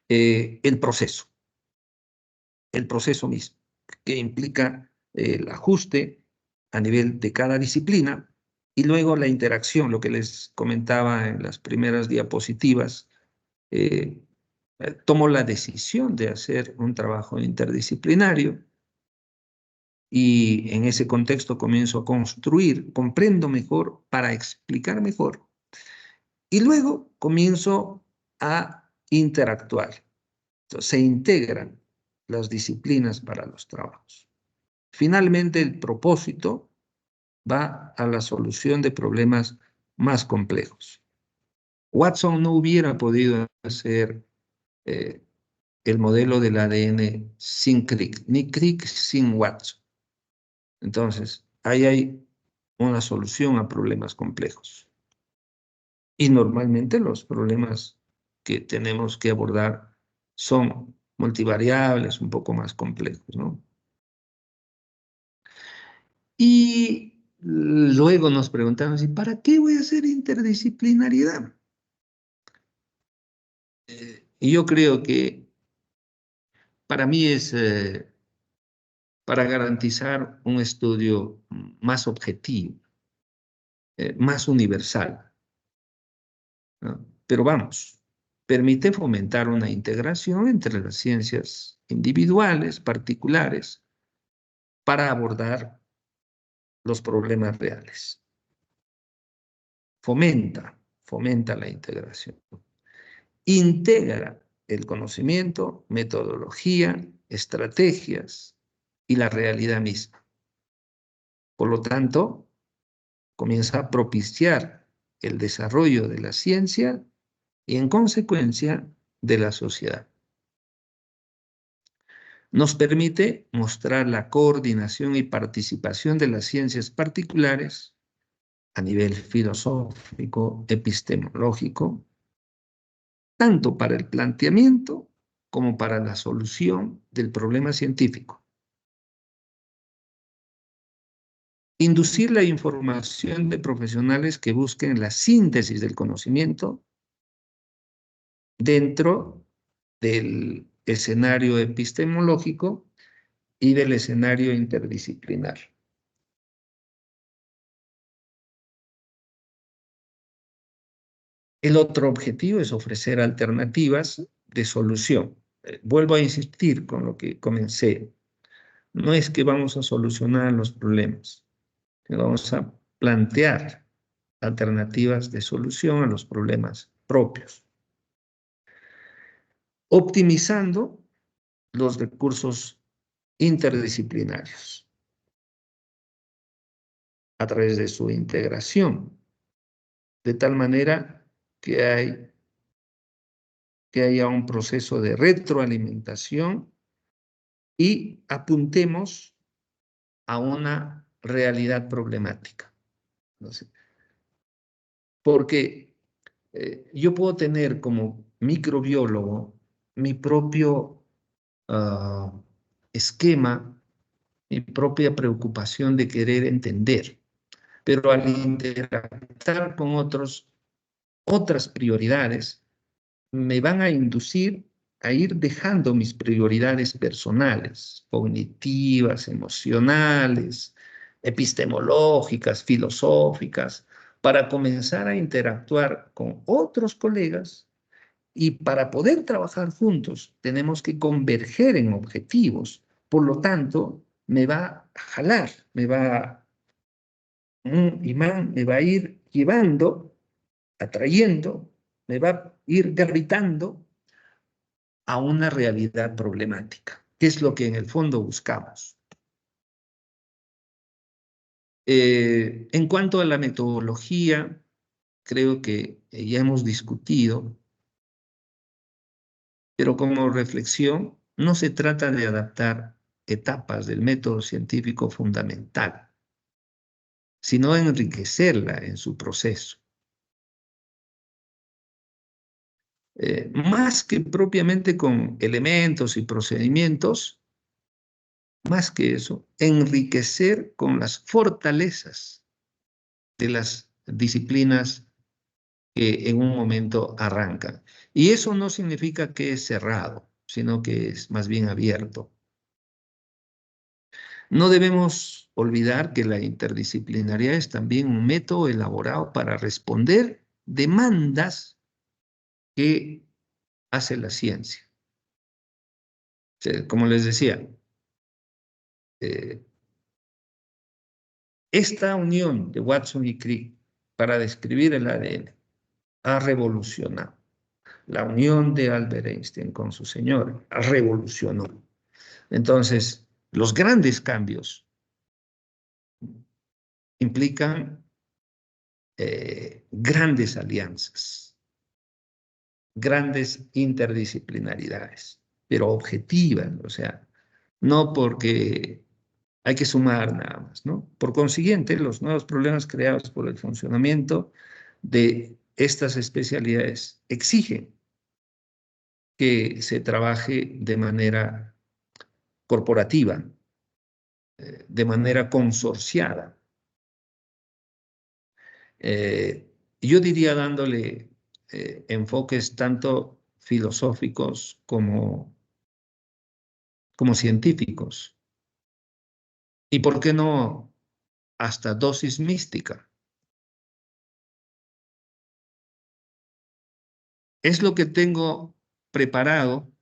El proceso mismo, que implica el ajuste a nivel de cada disciplina y luego la interacción, lo que les comentaba en las primeras diapositivas. Tomo la decisión de hacer un trabajo interdisciplinario y en ese contexto comienzo a construir, comprendo mejor para explicar mejor y luego comienzo a interactuar. Entonces, se integran las disciplinas para los trabajos. Finalmente, el propósito va a la solución de problemas más complejos. Watson no hubiera podido hacer el modelo del ADN sin Crick, ni Crick sin Watson. Entonces, ahí hay una solución a problemas complejos. Y normalmente los problemas que tenemos que abordar son multivariables, un poco más complejos, ¿no? Y luego nos preguntamos, ¿y para qué voy a hacer interdisciplinariedad? Y yo creo que para mí es para garantizar un estudio más objetivo, más universal, ¿no? Pero vamos, permite fomentar una integración entre las ciencias individuales, particulares, para abordar los problemas reales. Fomenta la integración. Integra el conocimiento, metodología, estrategias y la realidad misma. Por lo tanto, comienza a propiciar el desarrollo de la ciencia y, en consecuencia, de la sociedad. Nos permite mostrar la coordinación y participación de las ciencias particulares a nivel filosófico, epistemológico, tanto para el planteamiento como para la solución del problema científico. Inducir la información de profesionales que busquen la síntesis del conocimiento dentro del escenario epistemológico y del escenario interdisciplinar. El otro objetivo es ofrecer alternativas de solución. Vuelvo a insistir con lo que comencé. No es que vamos a solucionar los problemas, que vamos a plantear alternativas de solución a los problemas propios, optimizando los recursos interdisciplinarios a través de su integración, de tal manera que haya un proceso de retroalimentación y apuntemos a una realidad problemática. Entonces, porque yo puedo tener como microbiólogo mi propio esquema, mi propia preocupación de querer entender, pero al interactuar con otras prioridades, me van a inducir a ir dejando mis prioridades personales, cognitivas, emocionales, epistemológicas, filosóficas, para comenzar a interactuar con otros colegas y para poder trabajar juntos tenemos que converger en objetivos. Por lo tanto, me va a jalar, un imán me va a ir llevando, atrayendo, me va a ir gravitando a una realidad problemática, que es lo que en el fondo buscamos. En cuanto a la metodología, creo que ya hemos discutido, pero como reflexión, no se trata de adaptar etapas del método científico fundamental, sino enriquecerla en su proceso. Más que propiamente con elementos y procedimientos, más que eso, enriquecer con las fortalezas de las disciplinas que en un momento arrancan. Y eso no significa que es cerrado, sino que es más bien abierto. No debemos olvidar que la interdisciplinariedad es también un método elaborado para responder demandas que hace la ciencia. O sea, como les decía, esta unión de Watson y Crick para describir el ADN ha revolucionado. La unión de Albert Einstein con su señor revolucionó. Entonces, los grandes cambios implican grandes alianzas, grandes interdisciplinaridades, pero objetivas, o sea, no porque hay que sumar nada más, ¿no? Por consiguiente, los nuevos problemas creados por el funcionamiento de estas especialidades exigen que se trabaje de manera corporativa, de manera consorciada. Yo diría dándole enfoques tanto filosóficos como científicos. ¿Y por qué no hasta dosis mística? Es lo que tengo preparado.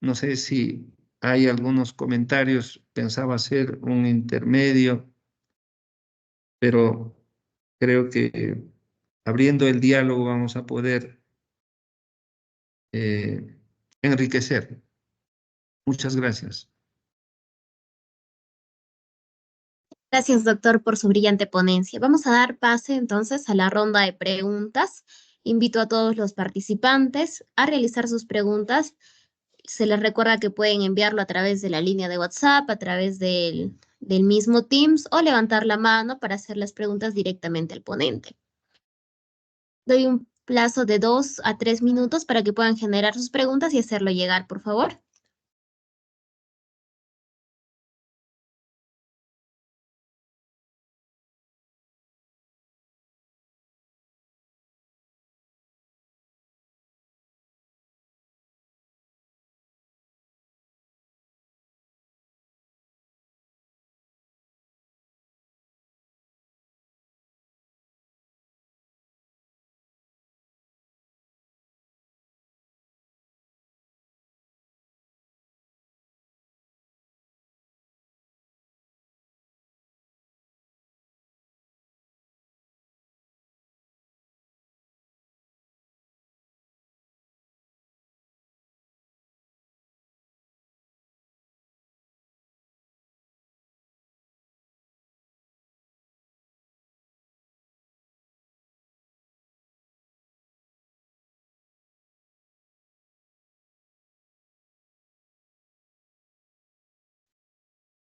No sé si hay algunos comentarios. Pensaba hacer un intermedio, pero creo que abriendo el diálogo vamos a poder enriquecer. Muchas gracias. Gracias, doctor, por su brillante ponencia. Vamos a dar pase entonces a la ronda de preguntas. Invito a todos los participantes a realizar sus preguntas. Se les recuerda que pueden enviarlo a través de la línea de WhatsApp, a través del mismo Teams o levantar la mano para hacer las preguntas directamente al ponente. Doy un plazo de 2 a 3 minutos para que puedan generar sus preguntas y hacerlo llegar, por favor.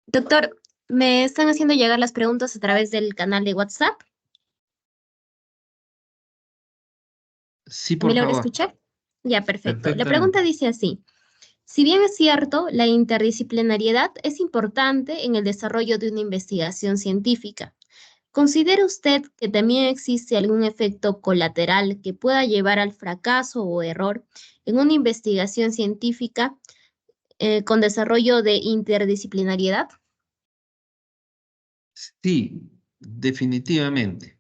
Doctor, me están haciendo llegar las preguntas a través del canal de WhatsApp. Sí, ¿Me por logra favor. escuchar? Ya, perfecto. La Perfectamente. pregunta dice así. Si bien es cierto, la interdisciplinariedad es importante en el desarrollo de una investigación científica, ¿considera usted que también existe algún efecto colateral que pueda llevar al fracaso o error en una investigación científica con desarrollo de interdisciplinariedad? Sí, definitivamente.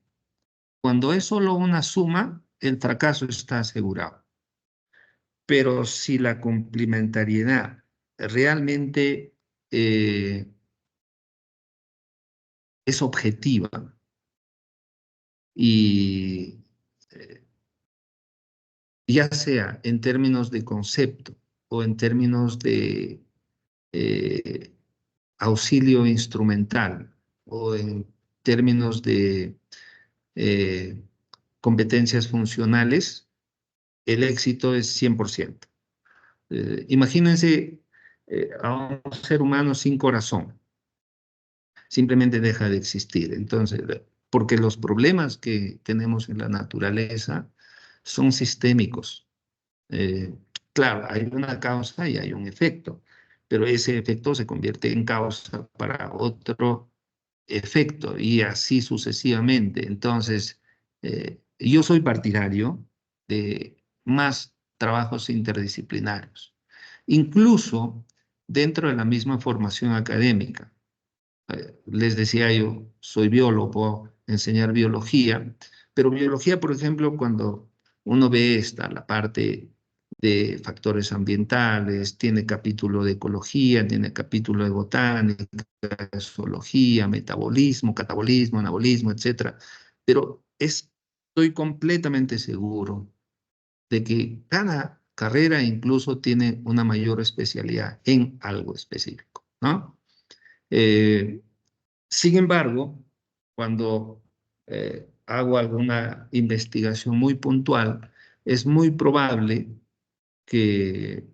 Cuando es solo una suma, el fracaso está asegurado. Pero si la complementariedad realmente es objetiva y ya sea en términos de concepto o en términos de eh, auxilio instrumental o en términos de eh, competencias funcionales, el éxito es 100%. Imagínense a un ser humano sin corazón, simplemente deja de existir. Entonces, porque los problemas que tenemos en la naturaleza son sistémicos. Eh, claro, hay una causa y hay un efecto, pero ese efecto se convierte en causa para otro efecto y así sucesivamente. Entonces, yo soy partidario de más trabajos interdisciplinarios, incluso dentro de la misma formación académica. Les decía yo, soy biólogo, puedo enseñar biología, pero biología, por ejemplo, cuando uno ve la parte de factores ambientales, tiene capítulo de ecología, tiene capítulo de botánica, zoología, metabolismo, catabolismo, anabolismo, etcétera. Pero estoy completamente seguro de que cada carrera incluso tiene una mayor especialidad en algo específico, ¿no? Eh, Sin embargo, cuando hago alguna investigación muy puntual, es muy probable que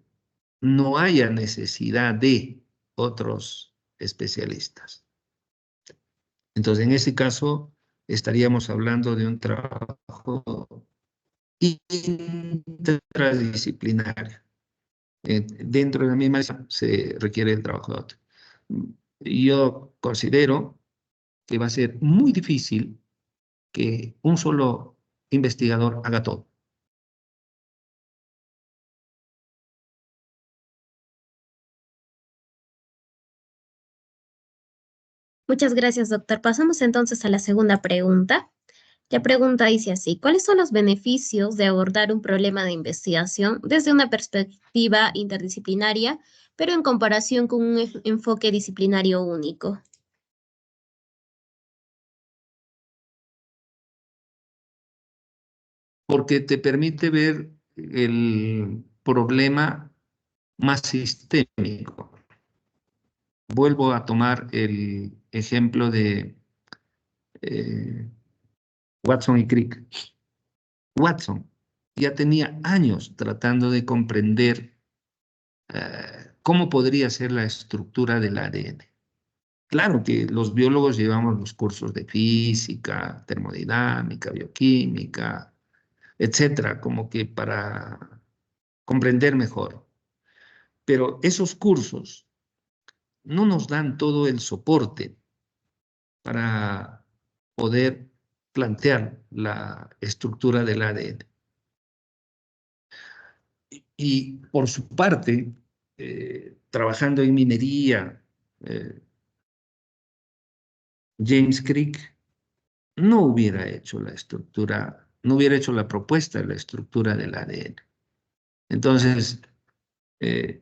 no haya necesidad de otros especialistas. Entonces, en ese caso, estaríamos hablando de un trabajo interdisciplinario. Dentro de la misma se requiere el trabajo de otro. Yo considero que va a ser muy difícil que un solo investigador haga todo. Muchas gracias, doctor. Pasamos entonces a la segunda pregunta. La pregunta dice así: ¿cuáles son los beneficios de abordar un problema de investigación desde una perspectiva interdisciplinaria, pero en comparación con un enfoque disciplinario único? Porque te permite ver el problema más sistémico. Vuelvo a tomar el ejemplo de eh, Watson y Crick. Watson ya tenía años tratando de comprender cómo podría ser la estructura del ADN. Claro que los biólogos llevamos los cursos de física, termodinámica, bioquímica, etcétera, como que para comprender mejor. Pero esos cursos no nos dan todo el soporte para poder plantear la estructura del ADN. Y por su parte, trabajando en minería, James Crick no hubiera hecho la estructura, no hubiera hecho la propuesta de la estructura del ADN. Entonces, eh,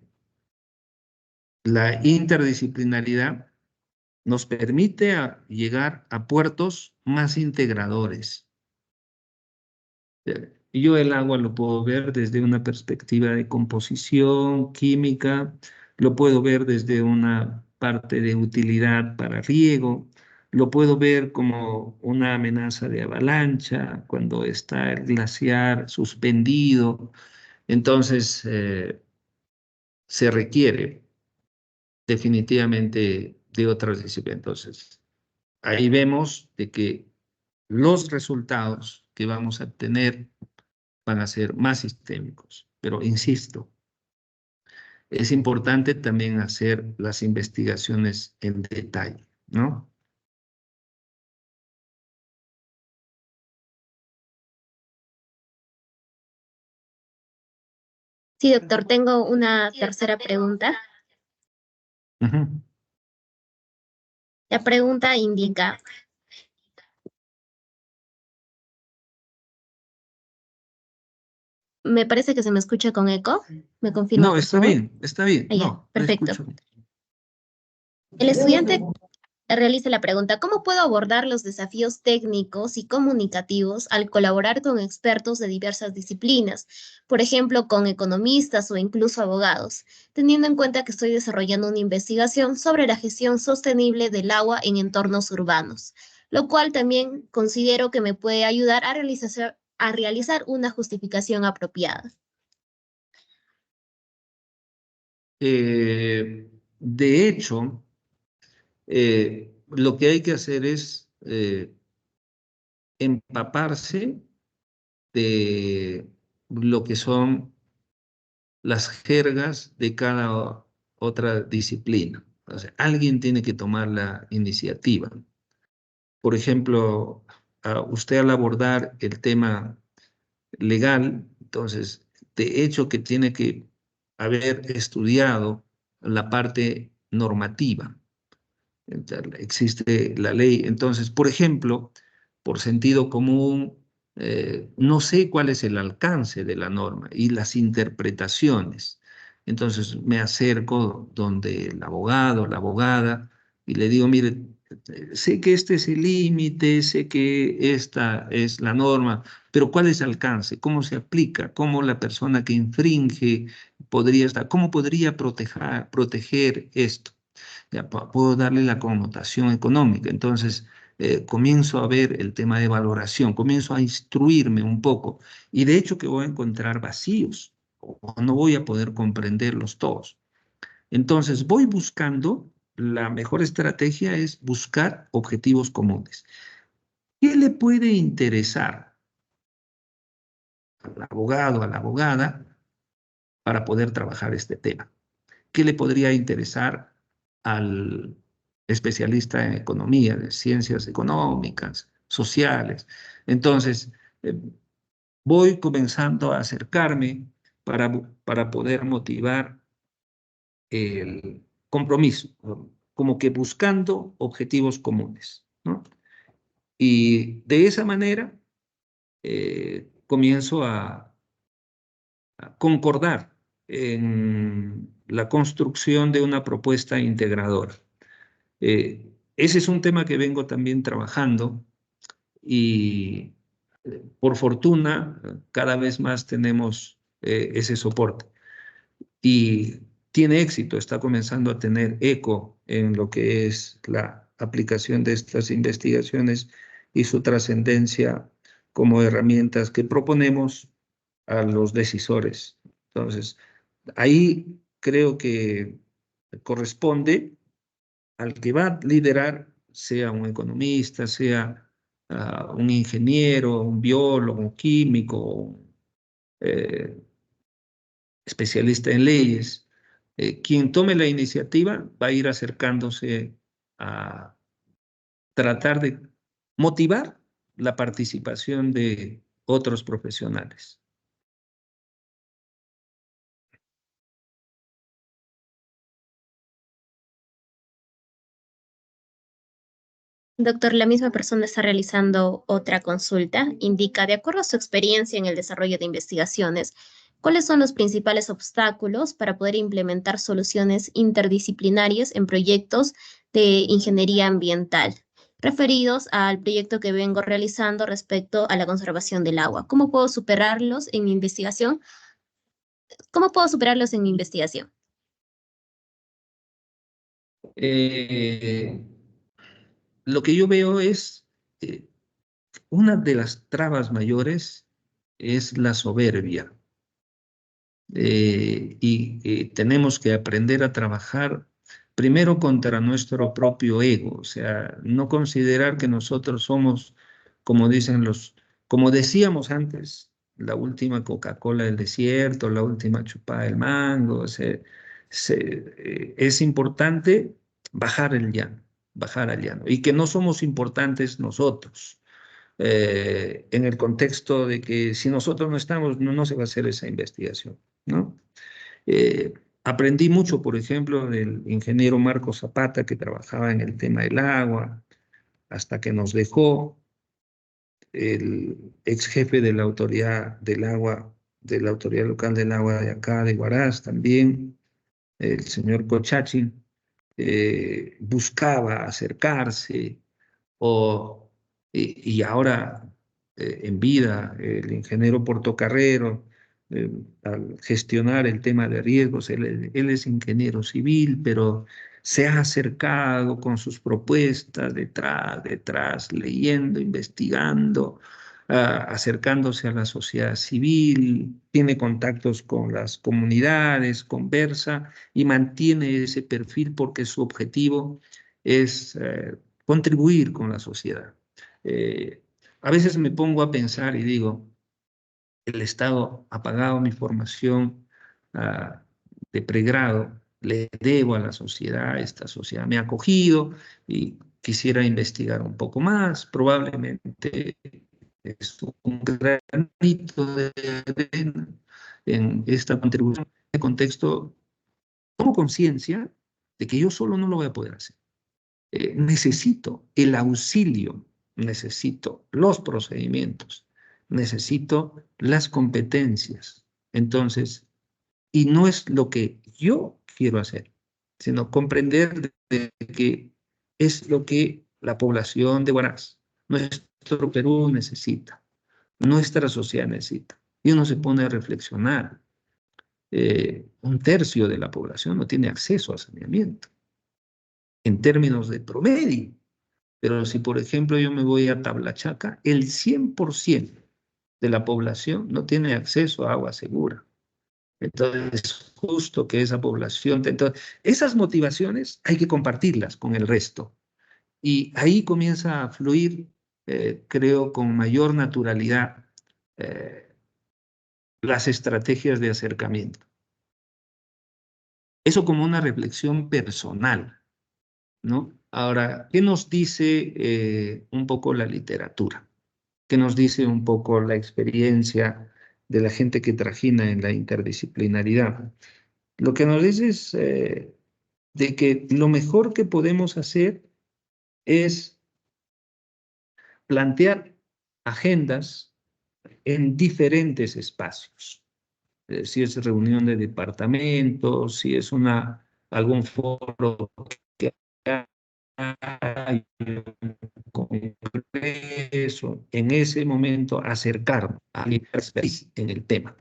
la interdisciplinaridad nos permite llegar a puertos más integradores. Yo el agua lo puedo ver desde una perspectiva de composición química, lo puedo ver desde una parte de utilidad para riego, lo puedo ver como una amenaza de avalancha cuando está el glaciar suspendido. Entonces, se requiere definitivamente de otras disciplinas. Entonces, ahí vemos de que los resultados que vamos a obtener van a ser más sistémicos. Pero insisto, es importante también hacer las investigaciones en detalle, ¿no? Sí, doctor, tengo una tercera pregunta. Ujú. La pregunta indica: me parece que se me escucha con eco. ¿Me confirma, No, por favor? está bien, Ah, ya, no, lo perfecto. escucho. El estudiante realiza la pregunta: ¿cómo puedo abordar los desafíos técnicos y comunicativos al colaborar con expertos de diversas disciplinas, por ejemplo, con economistas o incluso abogados, teniendo en cuenta que estoy desarrollando una investigación sobre la gestión sostenible del agua en entornos urbanos, lo cual también considero que me puede ayudar a realizar una justificación apropiada? De hecho, lo que hay que hacer es empaparse de lo que son las jergas de cada otra disciplina. O sea, alguien tiene que tomar la iniciativa. por ejemplo, usted al abordar el tema legal, entonces, de hecho que tiene que haber estudiado la parte normativa. Entonces, existe la ley. Entonces, por ejemplo, por sentido común, no sé cuál es el alcance de la norma y las interpretaciones. Entonces me acerco donde el abogado, la abogada, y le digo, mire, sé que este es el límite, sé que esta es la norma, pero ¿cuál es el alcance? ¿Cómo se aplica? ¿Cómo la persona que infringe podría estar? ¿Cómo podría proteger esto? Ya puedo darle la connotación económica. Entonces, comienzo a ver el tema de valoración, comienzo a instruirme un poco y de hecho que voy a encontrar vacíos o no voy a poder comprenderlos todos. Entonces, voy buscando, la mejor estrategia es buscar objetivos comunes. ¿Qué le puede interesar al abogado, a la abogada, para poder trabajar este tema? ¿Qué le podría interesar al especialista en economía, de ciencias económicas, sociales? Entonces, eh, voy comenzando a acercarme para poder motivar el compromiso, ¿no? Como que buscando objetivos comunes, ¿no? Y de esa manera comienzo a concordar en la construcción de una propuesta integradora. Ese es un tema que vengo también trabajando y por fortuna cada vez más tenemos ese soporte y tiene éxito, está comenzando a tener eco en lo que es la aplicación de estas investigaciones y su trascendencia como herramientas que proponemos a los decisores. Entonces, ahí creo que corresponde al que va a liderar, sea un economista, sea un ingeniero, un biólogo, un químico, eh, especialista en leyes, quien tome la iniciativa va a ir acercándose a tratar de motivar la participación de otros profesionales. Doctor, la misma persona está realizando otra consulta. Indica, de acuerdo a su experiencia en el desarrollo de investigaciones, ¿cuáles son los principales obstáculos para poder implementar soluciones interdisciplinarias en proyectos de ingeniería ambiental, referidos al proyecto que vengo realizando respecto a la conservación del agua? ¿Cómo puedo superarlos en mi investigación? ¿Cómo puedo superarlos en mi investigación? Eh, lo que yo veo es, una de las trabas mayores es la soberbia. Y tenemos que aprender a trabajar primero contra nuestro propio ego, o sea, no considerar que nosotros somos, como dicen como decíamos antes, la última Coca-Cola del desierto, la última chupada del mango, o sea, es importante bajar al llano, y que no somos importantes nosotros. En el contexto de que si nosotros no estamos, no se va a hacer esa investigación, ¿no? Eh, Aprendí mucho, por ejemplo, del ingeniero Marco Zapata, que trabajaba en el tema del agua, hasta que nos dejó el ex jefe de la autoridad del agua, de la autoridad local del agua de acá, de Huaraz, también, el señor Cochachi, buscaba acercarse y ahora en vida, el ingeniero Portocarrero, al gestionar el tema de riesgos, él es ingeniero civil, pero se ha acercado con sus propuestas detrás, leyendo, investigando, acercándose a la sociedad civil, tiene contactos con las comunidades, conversa y mantiene ese perfil porque su objetivo es contribuir con la sociedad. Eh, a veces me pongo a pensar y digo, el Estado ha pagado mi formación de pregrado, le debo a la sociedad, esta sociedad me ha acogido y quisiera investigar un poco más, probablemente es un granito de arena en esta contribución de contexto. Tomo conciencia de que yo solo no lo voy a poder hacer. Necesito el auxilio, necesito los procedimientos, necesito las competencias. Entonces, y no es lo que yo quiero hacer, sino comprender de que es lo que la población de Huaraz, nuestro Perú necesita, nuestra sociedad necesita. Y uno se pone a reflexionar. Un tercio de la población no tiene acceso a saneamiento en términos de promedio. Pero si, por ejemplo, yo me voy a Tablachaca, el 100% de la población no tiene acceso a agua segura. Entonces, es justo que esa población... Entonces, esas motivaciones hay que compartirlas con el resto. Y ahí comienza a fluir, creo, con mayor naturalidad las estrategias de acercamiento. Eso como una reflexión personal, ¿no? Ahora, ¿qué nos dice un poco la literatura? ¿Qué nos dice un poco la experiencia de la gente que trajina en la interdisciplinaridad? Lo que nos dice es de que lo mejor que podemos hacer es plantear agendas en diferentes espacios. Si es reunión de departamentos, si es algún foro que hay, un congreso, en ese momento acercarnos a la expertise en el tema.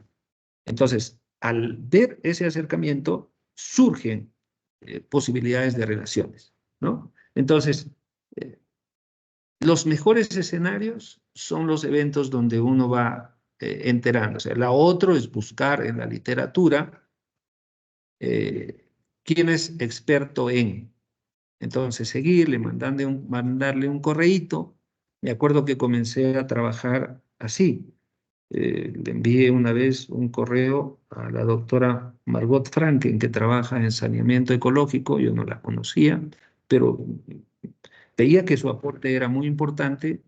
Entonces, al ver ese acercamiento, surgen posibilidades de relaciones, ¿no? Entonces, los mejores escenarios son los eventos donde uno va enterándose. La otra es buscar en la literatura quién es experto en. Entonces, seguirle, mandarle un correíto. Me acuerdo que comencé a trabajar así. Le envié una vez un correo a la doctora Margot Franken, que trabaja en saneamiento ecológico. Yo no la conocía, pero veía que su aporte era muy importante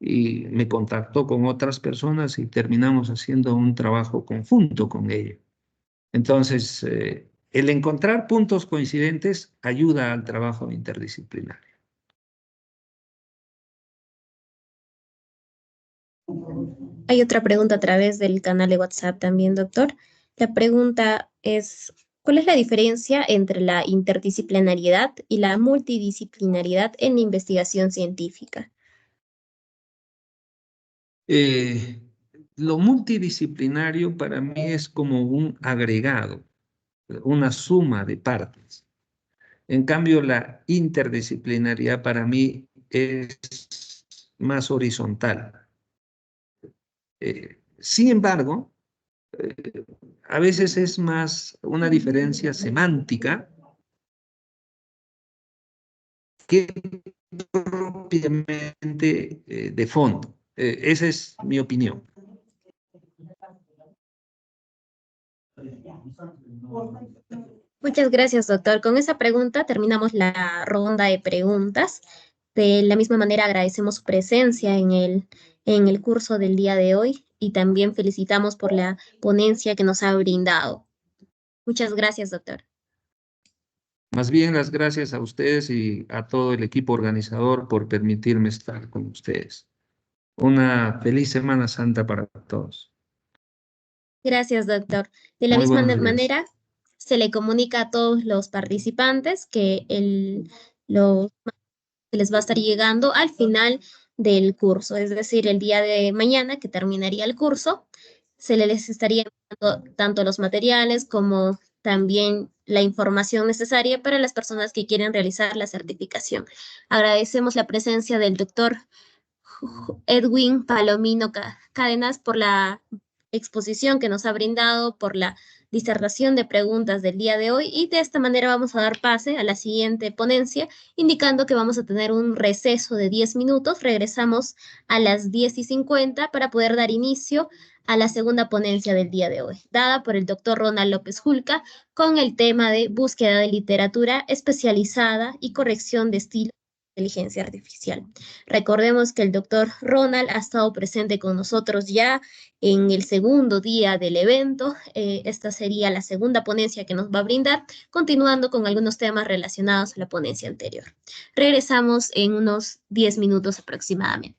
y me contactó con otras personas y terminamos haciendo un trabajo conjunto con ella. Entonces, el encontrar puntos coincidentes ayuda al trabajo interdisciplinario. Hay otra pregunta a través del canal de WhatsApp también, doctor. La pregunta es, ¿cuál es la diferencia entre la interdisciplinariedad y la multidisciplinariedad en la investigación científica? Lo multidisciplinario para mí es como un agregado, una suma de partes. En cambio, la interdisciplinariedad para mí es más horizontal. Sin embargo, a veces es más una diferencia semántica que propiamente de fondo. Esa es mi opinión. Muchas gracias, doctor. Con esa pregunta terminamos la ronda de preguntas. De la misma manera agradecemos su presencia en el curso del día de hoy y también felicitamos por la ponencia que nos ha brindado. Muchas gracias, doctor. Más bien las gracias a ustedes y a todo el equipo organizador por permitirme estar con ustedes. Una feliz Semana Santa para todos. Gracias, doctor. De la Muy misma buenos días. manera, se le comunica a todos los participantes que se les va a estar llegando al final del curso, es decir, el día de mañana que terminaría el curso, se les estaría enviando tanto los materiales como también la información necesaria para las personas que quieren realizar la certificación. Agradecemos la presencia del doctor Edwin Palomino Cadenas por la exposición que nos ha brindado, por la disertación de preguntas del día de hoy, y de esta manera vamos a dar pase a la siguiente ponencia, indicando que vamos a tener un receso de 10 minutos. Regresamos a las 10:50 para poder dar inicio a la segunda ponencia del día de hoy, dada por el doctor Ronald López Julca, con el tema de búsqueda de literatura especializada y corrección de estilo inteligencia artificial. Recordemos que el doctor Ronald ha estado presente con nosotros ya en el segundo día del evento. Esta sería la segunda ponencia que nos va a brindar, continuando con algunos temas relacionados a la ponencia anterior. Regresamos en unos 10 minutos aproximadamente.